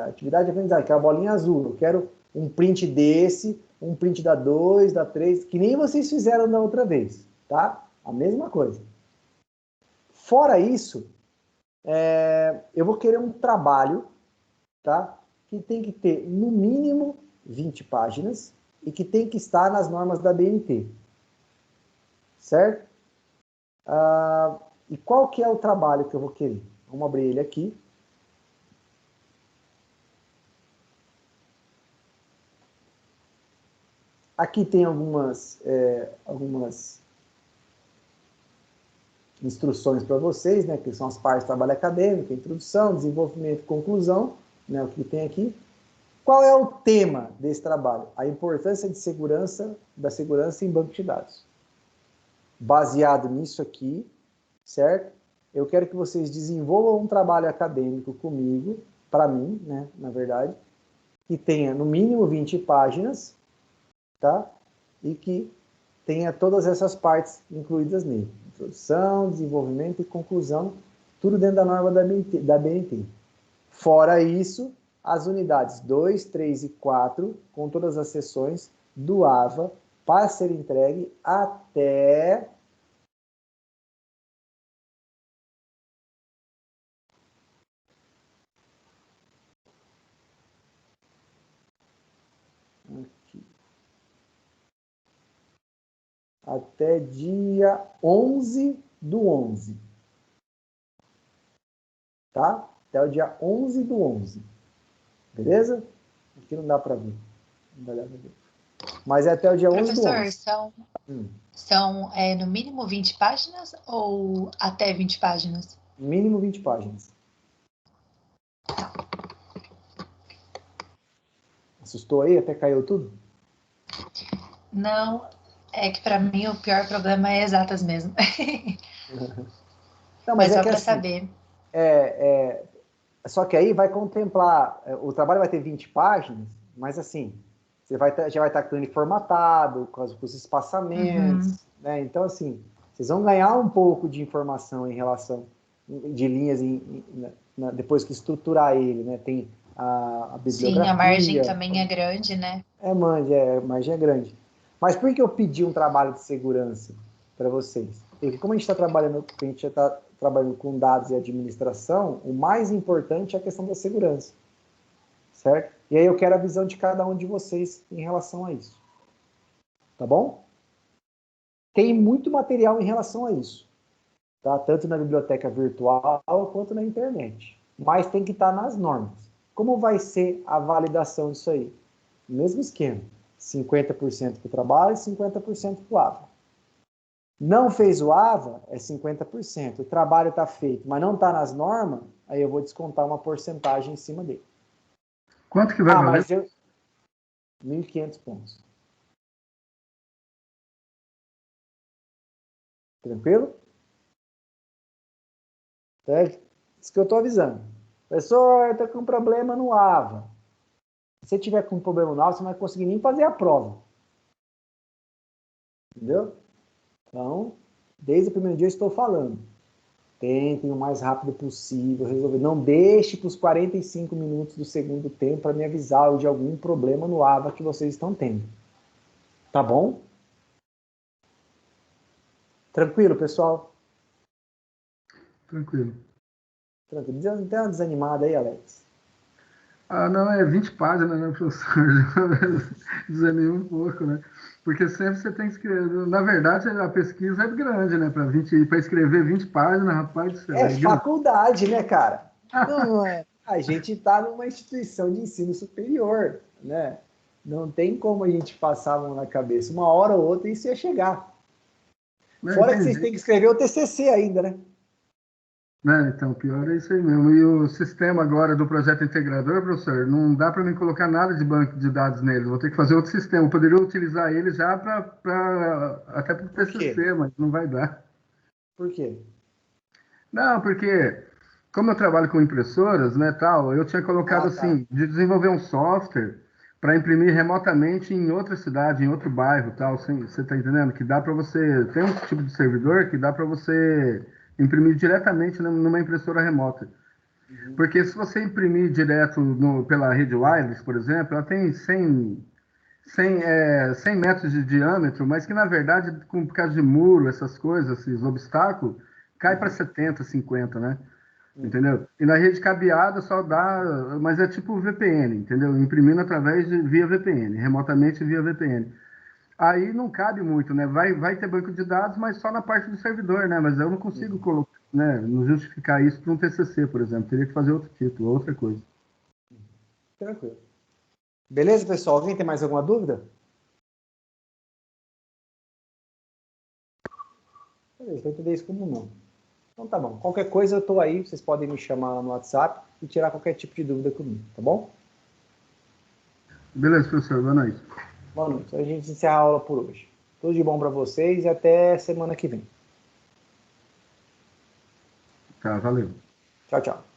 Atividade de aprendizagem, aquela bolinha azul, eu quero um print desse, um print da 2, da 3, que nem vocês fizeram da outra vez, tá? A mesma coisa. Fora isso, eu vou querer um trabalho, tá? Que tem que ter, no mínimo, 20 páginas e que tem que estar nas normas da BNT. Certo? E qual que é o trabalho que eu vou querer? Vamos abrir ele aqui. Aqui tem algumas instruções para vocês, né, que são as partes do trabalho acadêmico, introdução, desenvolvimento e conclusão, né, o que tem aqui. Qual é o tema desse trabalho? A importância da segurança em banco de dados. Baseado nisso aqui, certo? Eu quero que vocês desenvolvam um trabalho acadêmico comigo, para mim, né, na verdade, que tenha no mínimo 20 páginas, tá? E que tenha todas essas partes incluídas nele. Introdução, desenvolvimento e conclusão, tudo dentro da norma da BNT. Fora isso, as unidades 2, 3 e 4, com todas as sessões do AVA, para ser entregue até até dia 11 do 11. Tá? Até o dia 11 do 11. Beleza? Aqui não dá para ver. Não dá pra ver. Mas é até o dia 11 do 11. São no mínimo 20 páginas ou até 20 páginas? Mínimo 20 páginas. Assustou aí? Até caiu tudo? Não, é que para mim o pior problema é exatas mesmo. Não, mas é só que para assim, saber. Só que aí vai contemplar, o trabalho vai ter 20 páginas, mas assim, você já vai estar com ele formatado, com os espaçamentos, né? Então assim, vocês vão ganhar um pouco de informação em relação, de linhas, depois que estruturar ele, né? Tem a bibliografia. Sim, a margem também é grande, né? A margem é grande. Mas por que eu pedi um trabalho de segurança para vocês? Porque como a gente está trabalhando com dados e administração, o mais importante é a questão da segurança. Certo? E aí eu quero a visão de cada um de vocês em relação a isso. Tá bom? Tem muito material em relação a isso. Tá? Tanto na biblioteca virtual quanto na internet. Mas tem que estar nas normas. Como vai ser a validação disso aí? Mesmo esquema. 50% para o trabalho e 50% para o AVA. Não fez o AVA, é 50%. O trabalho está feito, mas não está nas normas, aí eu vou descontar uma porcentagem em cima dele. Quanto que vai valer? Mas 1.500 pontos. Tranquilo? É isso que eu estou avisando. Professor, estou com um problema no AVA. Se você tiver com um problema no AVA, você não vai conseguir nem fazer a prova. Entendeu? Então, desde o primeiro dia eu estou falando. Tentem o mais rápido possível resolver. Não deixe para os 45 minutos do segundo tempo para me avisar de algum problema no AVA que vocês estão tendo. Tá bom? Tranquilo, pessoal? Tranquilo. Tranquilo. Tem uma desanimada aí, Alex? Ah, não, é 20 páginas, né, professor? Desanima um pouco, né? Porque sempre você tem que escrever. Na verdade, a pesquisa é grande, né? Para escrever 20 páginas, rapaz do céu. É faculdade, né, cara? Não é. A gente está numa instituição de ensino superior, né? Não tem como a gente passar a mão na cabeça. Uma hora ou outra isso ia chegar. Fora que vocês têm que escrever o TCC ainda, né? Né? Então, pior é isso aí mesmo. E o sistema agora do projeto integrador, professor, não dá para mim colocar nada de banco de dados nele. Vou ter que fazer outro sistema. Eu poderia utilizar ele já até para o TCC, mas não vai dar. Por quê? Não, porque como eu trabalho com impressoras, né, tal, eu tinha colocado assim, de desenvolver um software para imprimir remotamente em outra cidade, em outro bairro, tal, assim, você está entendendo? Que dá para você, tem um tipo de servidor que dá para você imprimir diretamente numa impressora remota. Porque se você imprimir direto pela rede wireless, por exemplo, ela tem 100 metros de diâmetro, mas que na verdade, por causa de muro, essas coisas, esses obstáculos, cai para 70, 50, né? Entendeu? E na rede cabeada só dá, mas é tipo VPN, entendeu? Imprimindo via VPN, remotamente via VPN. Aí não cabe muito, né? Vai ter banco de dados, mas só na parte do servidor, né? Mas eu não consigo colocar, né? Não justificar isso para um TCC, por exemplo. Teria que fazer outro título, outra coisa. Tranquilo. Beleza, pessoal? Alguém tem mais alguma dúvida? Beleza, vou entender isso como não. Então tá bom. Qualquer coisa eu estou aí, vocês podem me chamar no WhatsApp e tirar qualquer tipo de dúvida comigo, tá bom? Beleza, professor. Boa noite. Boa noite. A gente encerra a aula por hoje. Tudo de bom para vocês e até semana que vem. Tá, valeu. Tchau, tchau.